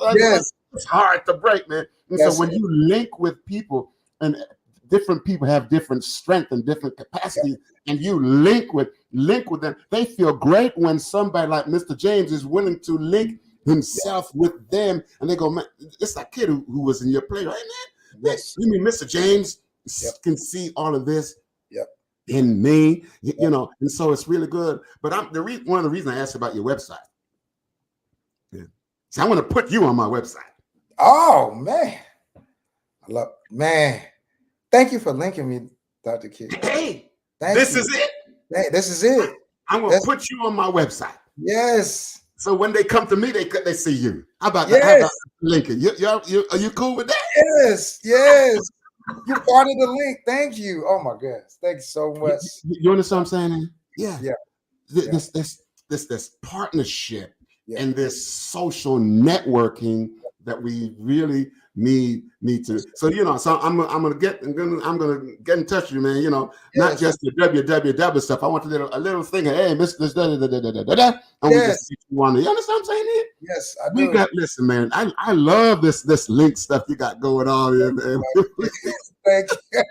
S1: it's hard to break, man. And so when you link with people, and different people have different strength and different capacities, and you link with them, they feel great when somebody like Mr. James is willing to link himself with them, and they go, man, it's that kid who was in your play, right, man?
S2: Yes.
S1: You mean Mr. James can see all of this in me, you know, and so it's really good. But one of the reasons I asked about your website. So I want to put you on my website.
S2: Oh man, man. Thank you for linking me, Dr. Kid.
S1: Hey, this is it.
S2: Hey, this is it.
S1: I'm gonna put you on my website.
S2: Yes.
S1: So when they come to me, they see you. How about that? How about linking? Are you cool with that?
S2: Yes. You're part of the link. Thank you. Oh my goodness. Thank you so much.
S1: You understand what I'm saying? Yeah. This partnership and this social networking that we really need to. So you know, so I'm gonna get in touch with you, man. You know, not just the www stuff. I want a little thing. Hey, Mr. And we just want to. You understand what I'm saying? Here?
S2: Yes, I do.
S1: Listen, man. I love this link stuff you got going on here, man.
S2: Thank you.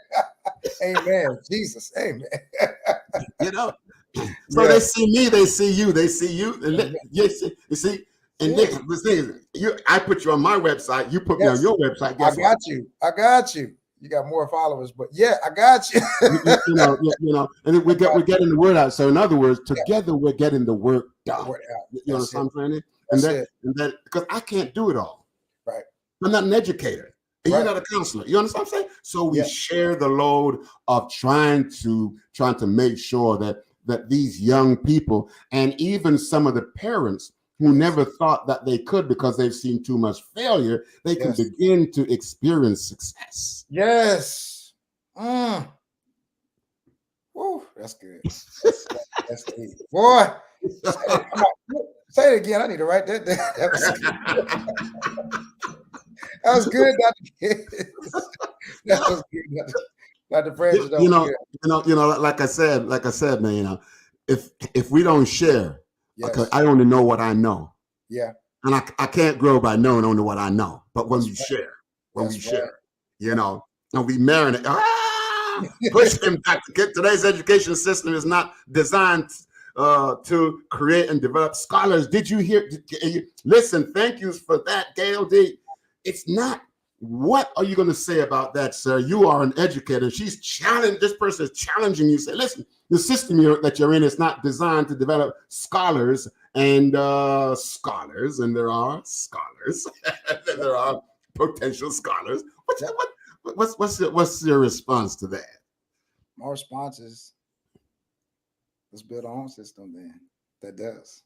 S2: Amen. Jesus. Amen.
S1: You know. So they see me, they see you, you see. And I put you on my website. You put me on your website.
S2: I got you. You got more followers, but I got you.
S1: you know, and we're getting the word out. So in other words, together we're getting the word done. You know what I'm saying? And that because I can't do it all.
S2: Right.
S1: I'm not an educator. And you're not a counselor. You understand what I'm saying? So we share the load of trying to make sure that these young people and even some of the parents who never thought that they could because they've seen too much failure, they can begin to experience success.
S2: Yes. Woo, that's good. That's good. Boy, say it again. I need to write that down. That was good, Dr. Kid. That was good, Dr. Francis.
S1: You know, like I said, man, you know, if we don't share, because I only know what I know.
S2: Yeah.
S1: And I can't grow by knowing only what I know. But when we share, you know, and we marinate, push them back. Today's education system is not designed to create and develop scholars. Did you hear? Listen, thank you for that, Gail D. It's not. What are you going to say about that, sir? You are an educator. She's challenged. This person is challenging you. Say, listen, the system that you're in is not designed to develop scholars and scholars, and there are scholars, and there are potential scholars. What's your response to that?
S2: My response is, let's build our own system then that does.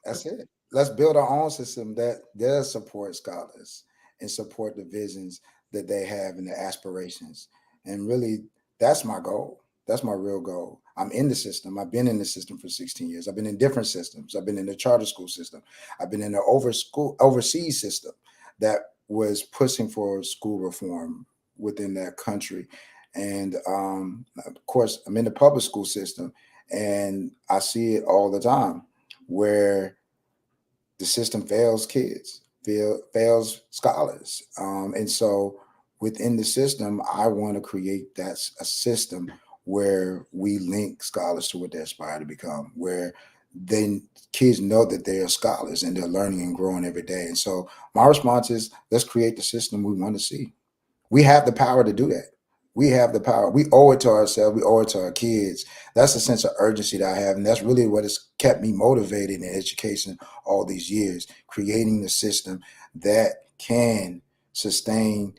S2: That's it. Let's build our own system that does support scholars and support the visions that they have and the aspirations. And really, that's my goal. That's my real goal. I'm in the system. I've been in the system for 16 years. I've been in different systems. I've been in the charter school system. I've been in the overseas system that was pushing for school reform within that country. And of course, I'm in the public school system, and I see it all the time where the system fails kids, fails scholars. And so within the system, I want to create a system where we link scholars to what they aspire to become, where then kids know that they are scholars and they're learning and growing every day. And so my response is, let's create the system we want to see. We have the power to do that. We have the power. We owe it to ourselves. We owe it to our kids. That's the sense of urgency that I have. And that's really what has kept me motivated in education all these years, creating the system that can sustain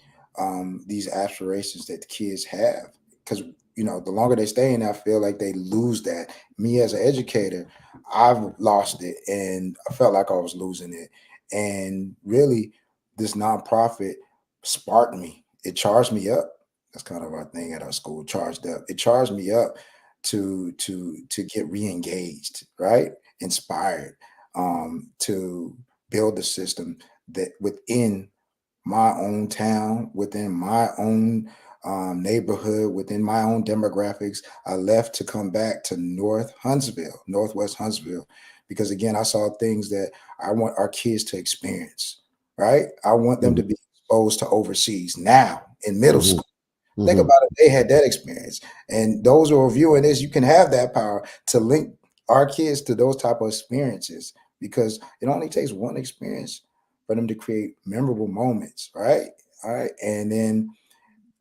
S2: these aspirations that the kids have. Because, the longer they stay in, I feel like they lose that. Me as an educator, I've lost it, and I felt like I was losing it. And really, this nonprofit sparked me. It charged me up. That's kind of our thing at our school, charged up. It charged me up to get re-engaged, right? Inspired to build a system that within my own town, within my own neighborhood, within my own demographics. I left to come back to Northwest Huntsville, because again, I saw things that I want our kids to experience, right? I want them to be exposed to overseas now in middle school. Think about it. They had that experience. And those who are viewing this, you can have that power to link our kids to those type of experiences, because it only takes one experience for them to create memorable moments, right? All right. And then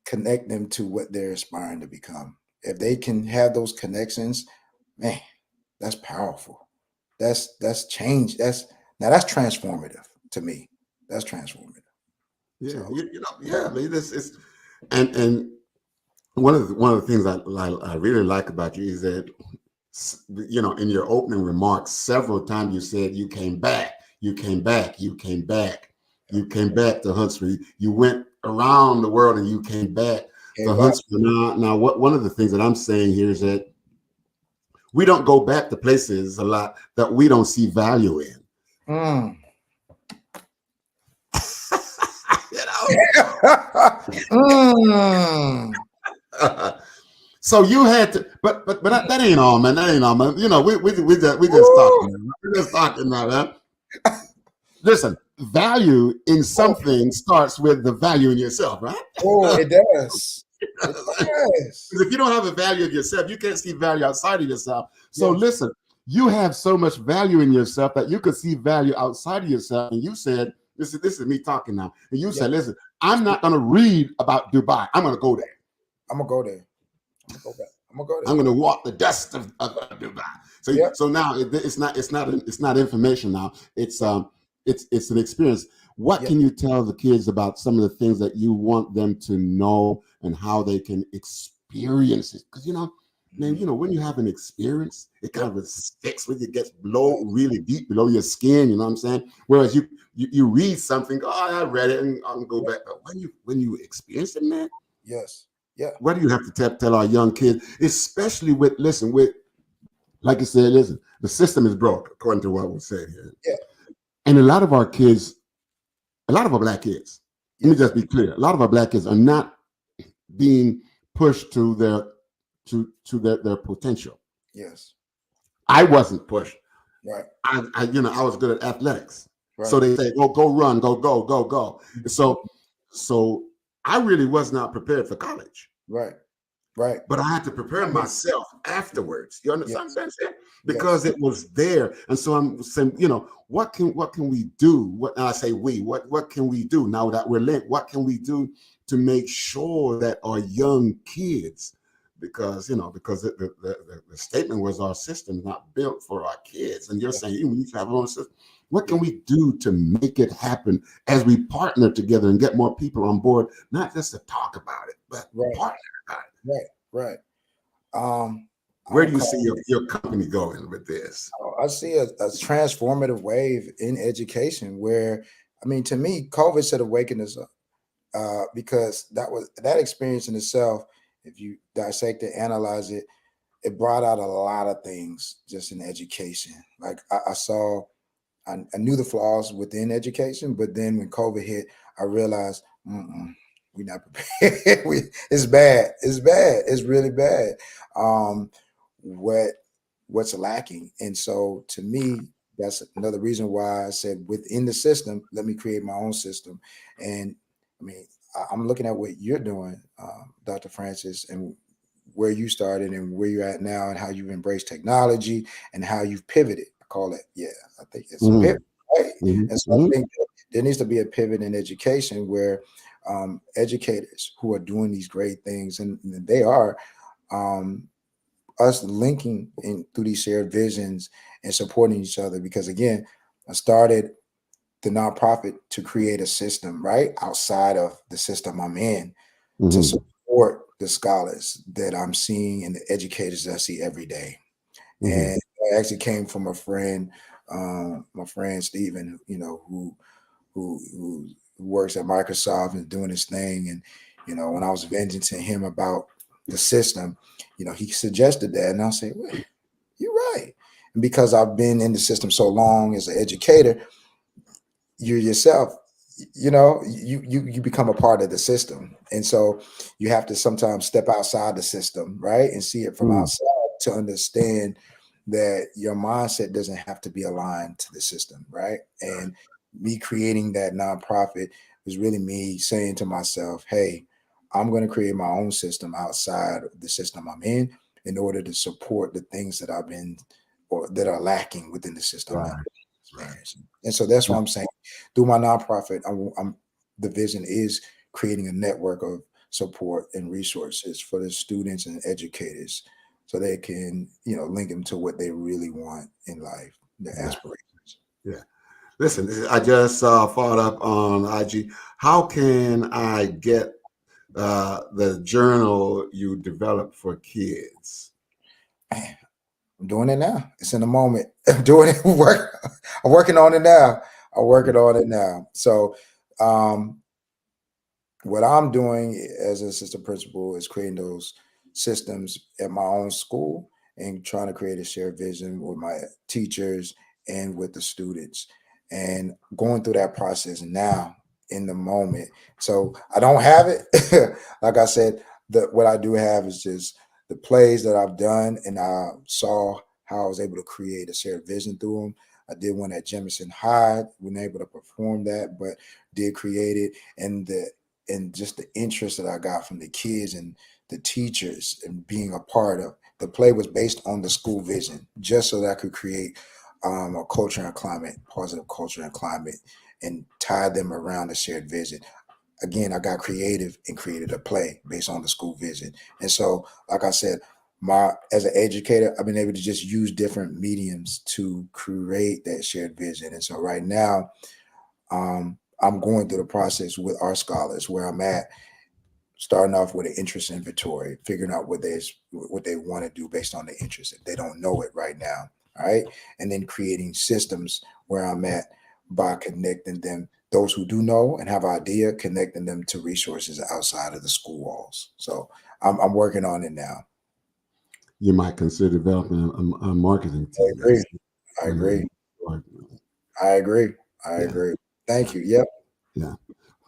S2: connect them to what they're aspiring to become. If they can have those connections, man, that's powerful. That's change. That's transformative to me. That's transformative.
S1: Yeah. So, I mean, this is, and one of the things I really like about you is that, in your opening remarks, several times you said you came back to Huntsville. You went around the world and you came back to Huntsville. Now, one of the things that I'm saying here is that we don't go back to places a lot that we don't see value in. So you had to, but that ain't all, man. That ain't all, man. We just talking now, man. Listen, value in something starts with the value in yourself, right?
S2: Oh, it does.
S1: Because if you don't have a value of yourself, you can't see value outside of yourself. So listen, you have so much value in yourself that you could see value outside of yourself. And you said, this is me talking now. And you said, listen, I'm not going to read about Dubai. I'm going to go there.
S2: I'm going to go there. I'm going to go back.
S1: I'm going to walk the dust of Dubai. So, so now it's not information now. It's an experience. What can you tell the kids about some of the things that you want them to know and how they can experience it? Because, man, when you have an experience, it kind of sticks with you, gets really deep below your skin. You know what I'm saying? Whereas you read something, I read it and I'll go back. But when you experience it, man.
S2: Yes. Yeah.
S1: What do you have to tell our young kids, especially with like you said, listen, the system is broke, according to what was said here.
S2: Yeah.
S1: And a lot of our black kids, let me just be clear, a lot of our black kids are not being pushed to their potential.
S2: Yes.
S1: I wasn't pushed.
S2: Right.
S1: I was good at athletics.
S2: Right.
S1: So they say, go run, go. So I really was not prepared for college.
S2: Right. Right.
S1: But I had to prepare myself afterwards. You understand
S2: Yes.
S1: what I'm saying?
S2: Yes.
S1: Because it was there. And so I'm saying, what can we do? What, and I say what can we do now that we're linked? What can we do to make sure that our young kids, because the statement was our system's not built for our kids. And you're saying we need to have our own system. What can we do to make it happen as we partner together and get more people on board, not just to talk about it, but
S2: Right.
S1: partner about it?
S2: Right. I
S1: Where
S2: would
S1: do you
S2: call
S1: see your company going with this?
S2: I see a transformative wave in education where, I mean, to me, COVID should have wakened us up, because that experience in itself, if you dissect it, analyze it, it brought out a lot of things just in education. Like I knew the flaws within education, but then when COVID hit, I realized we're not prepared. It's bad. It's bad. It's really bad. Um, what's lacking, and so to me, that's another reason why I said within the system, let me create my own system. And I mean, I'm looking at what you're doing, Dr. Francis, and where you started and where you're at now, and how you've embraced technology and how you've pivoted. I call it, yeah, I think it's a
S1: Mhm,
S2: pivot, right?
S1: mhm,
S2: And so I
S1: mhm.
S2: think that there needs to be a pivot in education where educators who are doing these great things, and they are, um, us linking in through these shared visions and supporting each other. Because again, I started the nonprofit to create a system right outside of the system I'm in to
S1: Mhm,
S2: support the scholars that I'm seeing and the educators that I see every day.
S1: mhm,
S2: And it actually came from a friend, my friend Stephen, who works at Microsoft and doing his thing. And when I was venting to him about the system, he suggested that, and I'll say, well, you're right. And because I've been in the system so long as an educator, you yourself, you become a part of the system. And so you have to sometimes step outside the system, right? And see it from
S1: mm,
S2: outside to understand that your mindset doesn't have to be aligned to the system, right? And me creating that nonprofit was really me saying to myself, hey, I'm going to create my own system outside of the system I'm in order to support the things that I've been or that are lacking within the system I'm
S1: right, right.
S2: experiencing. And so that's
S1: Yeah.
S2: what I'm saying. Through my nonprofit, the vision is creating a network of support and resources for the students and educators so they can, link them to what they really want in life, their
S1: Yeah.
S2: aspirations.
S1: Yeah. Listen, I just followed up on IG. How can I get the journal you developed for kids?
S2: Man, I'm doing it now. It's in the moment. I'm doing it. I'm working on it now. I'm working on it now. So, um, what I'm doing as an assistant principal is creating those systems at my own school and trying to create a shared vision with my teachers and with the students and going through that process now in the moment. So I don't have it. Like I said, what I do have is just the plays that I've done, and I saw how I was able to create a shared vision through them. I did one at Jefferson High, wasn't able to perform that, but did create it. And just the interest that I got from the kids and the teachers and being a part of the play was based on the school vision, just so that I could create a culture and climate, positive culture and climate, and tie them around a shared vision. Again, I got creative and created a play based on the school vision. And so, like I said, as an educator, I've been able to just use different mediums to create that shared vision. And so right now, I'm going through the process with our scholars where I'm at, starting off with an interest inventory, figuring out what they want to do based on the interest if they don't know it right now. All right. And then creating systems where I'm at by connecting them, those who do know and have idea, connecting them to resources outside of the school walls. So I'm working on it now.
S1: You might consider developing a marketing
S2: I
S1: team.
S2: agree. I
S1: You
S2: agree.
S1: know,
S2: I agree. I
S1: yeah,
S2: agree. Thank you. Yep.
S1: yeah.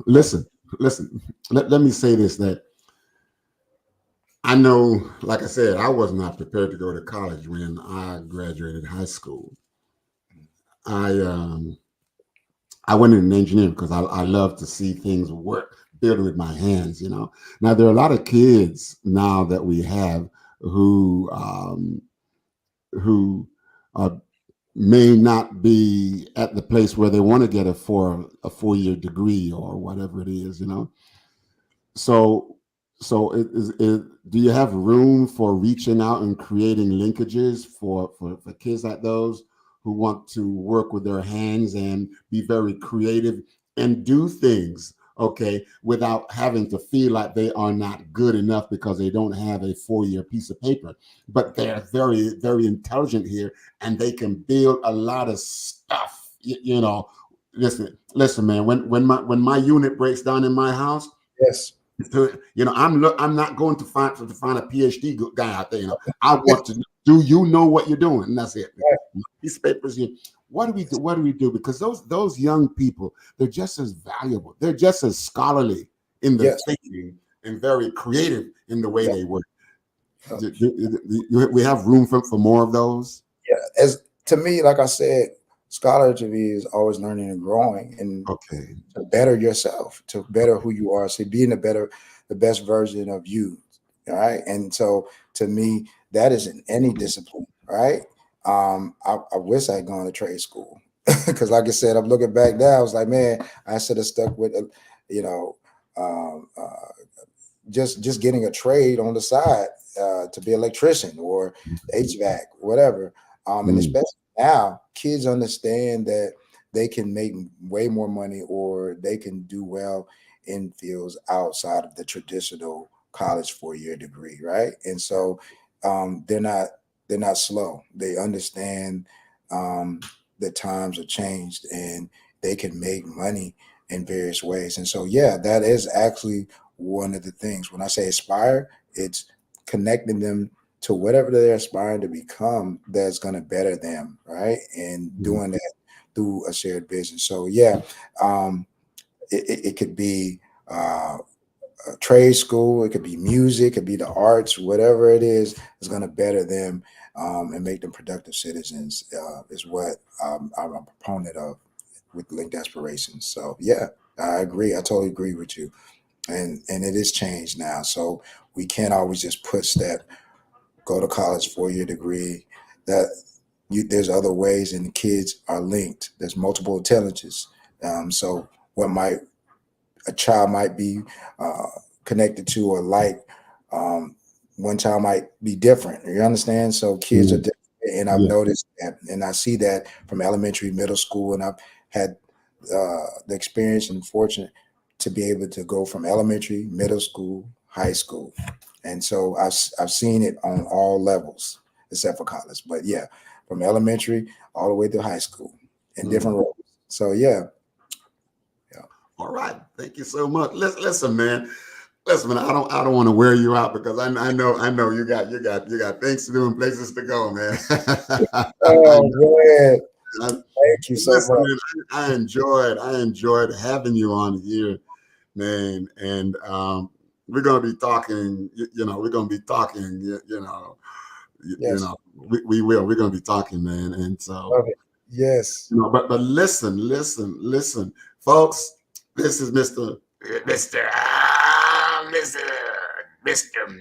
S1: Listen, listen. Let me say this: that I know, like I said, I was not prepared to go to college when I graduated high school. I um, I went into engineering because I love to see things work build it with my hands, you know. Now there are a lot of kids now that we have who uh, may not be at the place where they want to get a 4 year degree or whatever it is, you know. So do you have room for reaching out and creating linkages for kids like those who want to work with their hands and be very creative and do things, okay, without having to feel like they are not good enough because they don't have a 4 year piece of paper, but they're very, very intelligent here and they can build a lot of stuff, you know. Listen, man, when my unit breaks down in my house,
S2: Yes.
S1: you know, I'm not going to find a PhD guy out there. You know, I want to do you know what you're doing, and that's it. These papers here. What do we do? What do we do? Because those young people, they're just as valuable. They're just as scholarly in the
S2: Yes.
S1: thinking and very creative in the way
S2: Yeah.
S1: they work.
S2: Yeah.
S1: We have room for more of those.
S2: Yeah. As to me, like I said, scholarship is always learning and growing, and
S1: Okay.
S2: to better yourself, to better who you are. So being the best version of you. All right. And so to me, that is in any discipline, right? I wish I had gone to trade school because, like I said, I'm looking back now. I was like, man, I should have stuck with, you know, um, uh, just getting a trade on the side to be an electrician or HVAC, whatever. And
S1: Mm,
S2: especially now, kids understand that they can make way more money or they can do well in fields outside of the traditional college 4 year degree, right? And so they're not slow. They understand um, that times have changed and they can make money in various ways. And so, yeah, that is actually one of the things. When I say aspire, it's connecting them to whatever they're aspiring to become that's going to better them, right? And
S1: mm,
S2: doing that through a shared vision. So, yeah, um, it could be a trade school, it could be music, it could be the arts, whatever it is going to better them and make them productive citizens, is what I'm a proponent of with linked aspirations. So, yeah, I agree. I totally agree with you. And it is changed now. So we can't always just push that go to college 4 year degree. That there's other ways, and the kids are linked. There's multiple intelligences. So what might a child might be uh, connected to or like, um, one child might be different. You understand? So kids are
S1: mm.
S2: different, and I've
S1: Yeah.
S2: noticed that, and I see that from elementary, middle school, and I've had the experience and fortunate to be able to go from elementary, middle school, high school, and so I've seen it on all levels except for college. But yeah, from elementary all the way to high school in
S1: Mm.
S2: different roles. So yeah, yeah,
S1: All right. Thank you so much. Listen, man. Listen, man, I don't want to wear you out because I know you got things to do and places to go, man. I
S2: oh man,
S1: know.
S2: thank you so
S1: Listen,
S2: much.
S1: man, I enjoyed having you on here, man, and we're gonna be talking. We're gonna be talking.
S2: Yes,
S1: we will. We're gonna be talking, man, and so.
S2: love it. Yes.
S1: But listen, folks. This is Mr.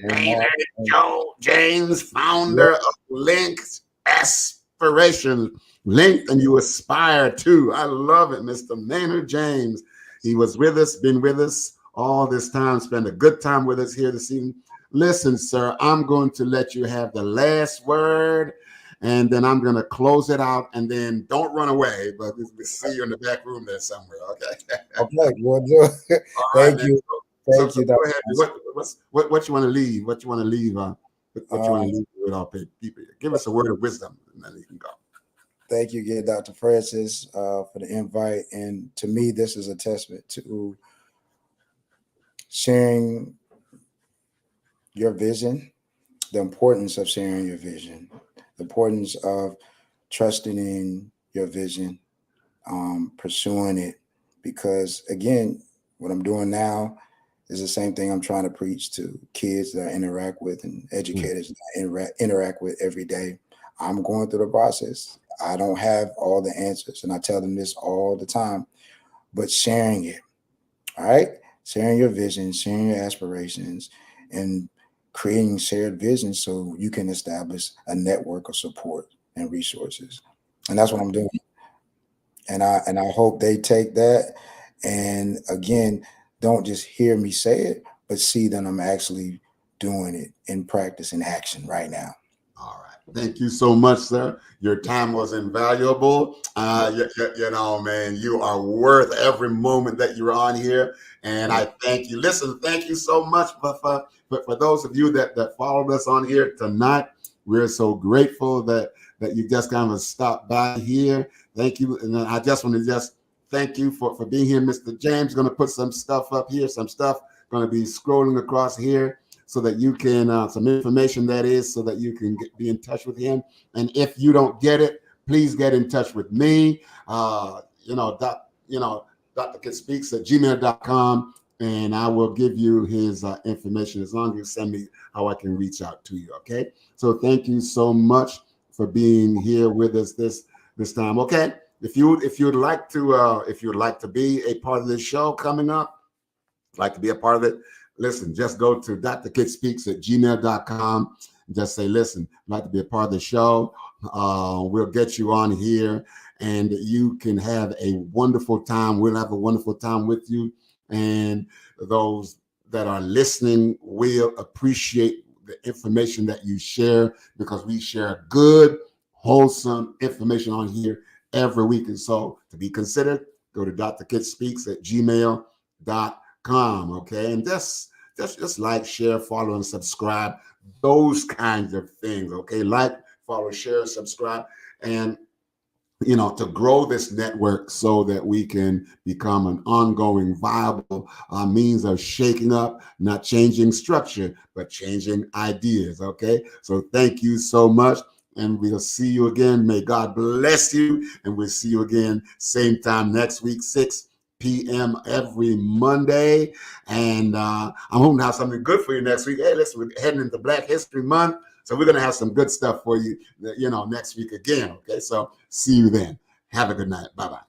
S1: Maynard Joe James,
S2: Yeah.
S1: founder of Linked Aspiration. Linked and you aspire to. I love it, Mr. Maynard James. He was with us, been with us all this time, spent a good time with us here this evening. Listen, sir, I'm going to let you have the last word and then I'm going to close it out. And then don't run away, but we'll see you in the back room there somewhere. Okay.
S2: Okay, will do.
S1: All right,
S2: Thank
S1: man.
S2: you.
S1: So
S2: Thank you,
S1: go
S2: Dr.
S1: ahead.
S2: Johnson.
S1: What you want to leave? What you want to leave? What you want to
S2: Um,
S1: leave with our people? Give us a word of wisdom, and then you can go.
S2: Thank you again, Dr. Francis, for the invite. And to me, this is a testament to sharing your vision, the importance of sharing your vision, the importance of trusting in your vision, pursuing it. Because again, what I'm doing now is the same thing I'm trying to preach to kids that I interact with and
S1: Mm,
S2: educators that I interact with every day. I'm going through the process. I don't have all the answers, and I tell them this all the time, but sharing it, all right? sharing your vision, sharing your aspirations, and creating shared vision so you can establish a network of support and resources. And that's what I'm doing. And I hope they take that and again, don't just hear me say it, but see that I'm actually doing it in practice and action right now.
S1: All right. Thank you so much, sir. Your time was invaluable. You know, man, you are worth every moment that you're on here. And I thank you. Listen, thank you so much for those of you that followed us on here tonight. We're so grateful that you just kind of stopped by here. Thank you. And I just want to just thank you for being here. Mr. James going to put some stuff up here, some stuff going to be scrolling across here, so that you can some information that is, so that you can be in touch with him. And if you don't get it, please get in touch with me. Dr. Kit Speaks at gmail.com, and I will give you his information as long as you send me how I can reach out to you. Okay. So thank you so much for being here with us this time. Okay. If you'd like to be a part of this show coming up, like to be a part of it, listen, just go to drkitspeaks at gmail.com. Just say, listen, I'd like to be a part of the show. We'll get you on here and you can have a wonderful time. We'll have a wonderful time with you. And those that are listening will appreciate the information that you share, because we share good, wholesome information on here every week. And so to be considered, go to drkitspeaks at gmail.com. Okay, and just like, share, follow, and subscribe, those kinds of things. Okay, like, follow, share, subscribe, and to grow this network so that we can become an ongoing, viable means of shaking up, not changing structure, but changing ideas. Okay, so thank you so much. And we'll see you again. May God bless you. And we'll see you again same time next week, 6 p.m. every Monday. And I'm hoping to have something good for you next week. Hey, listen, we're heading into Black History Month, so we're going to have some good stuff for you, next week again. Okay, so see you then. Have a good night. Bye-bye.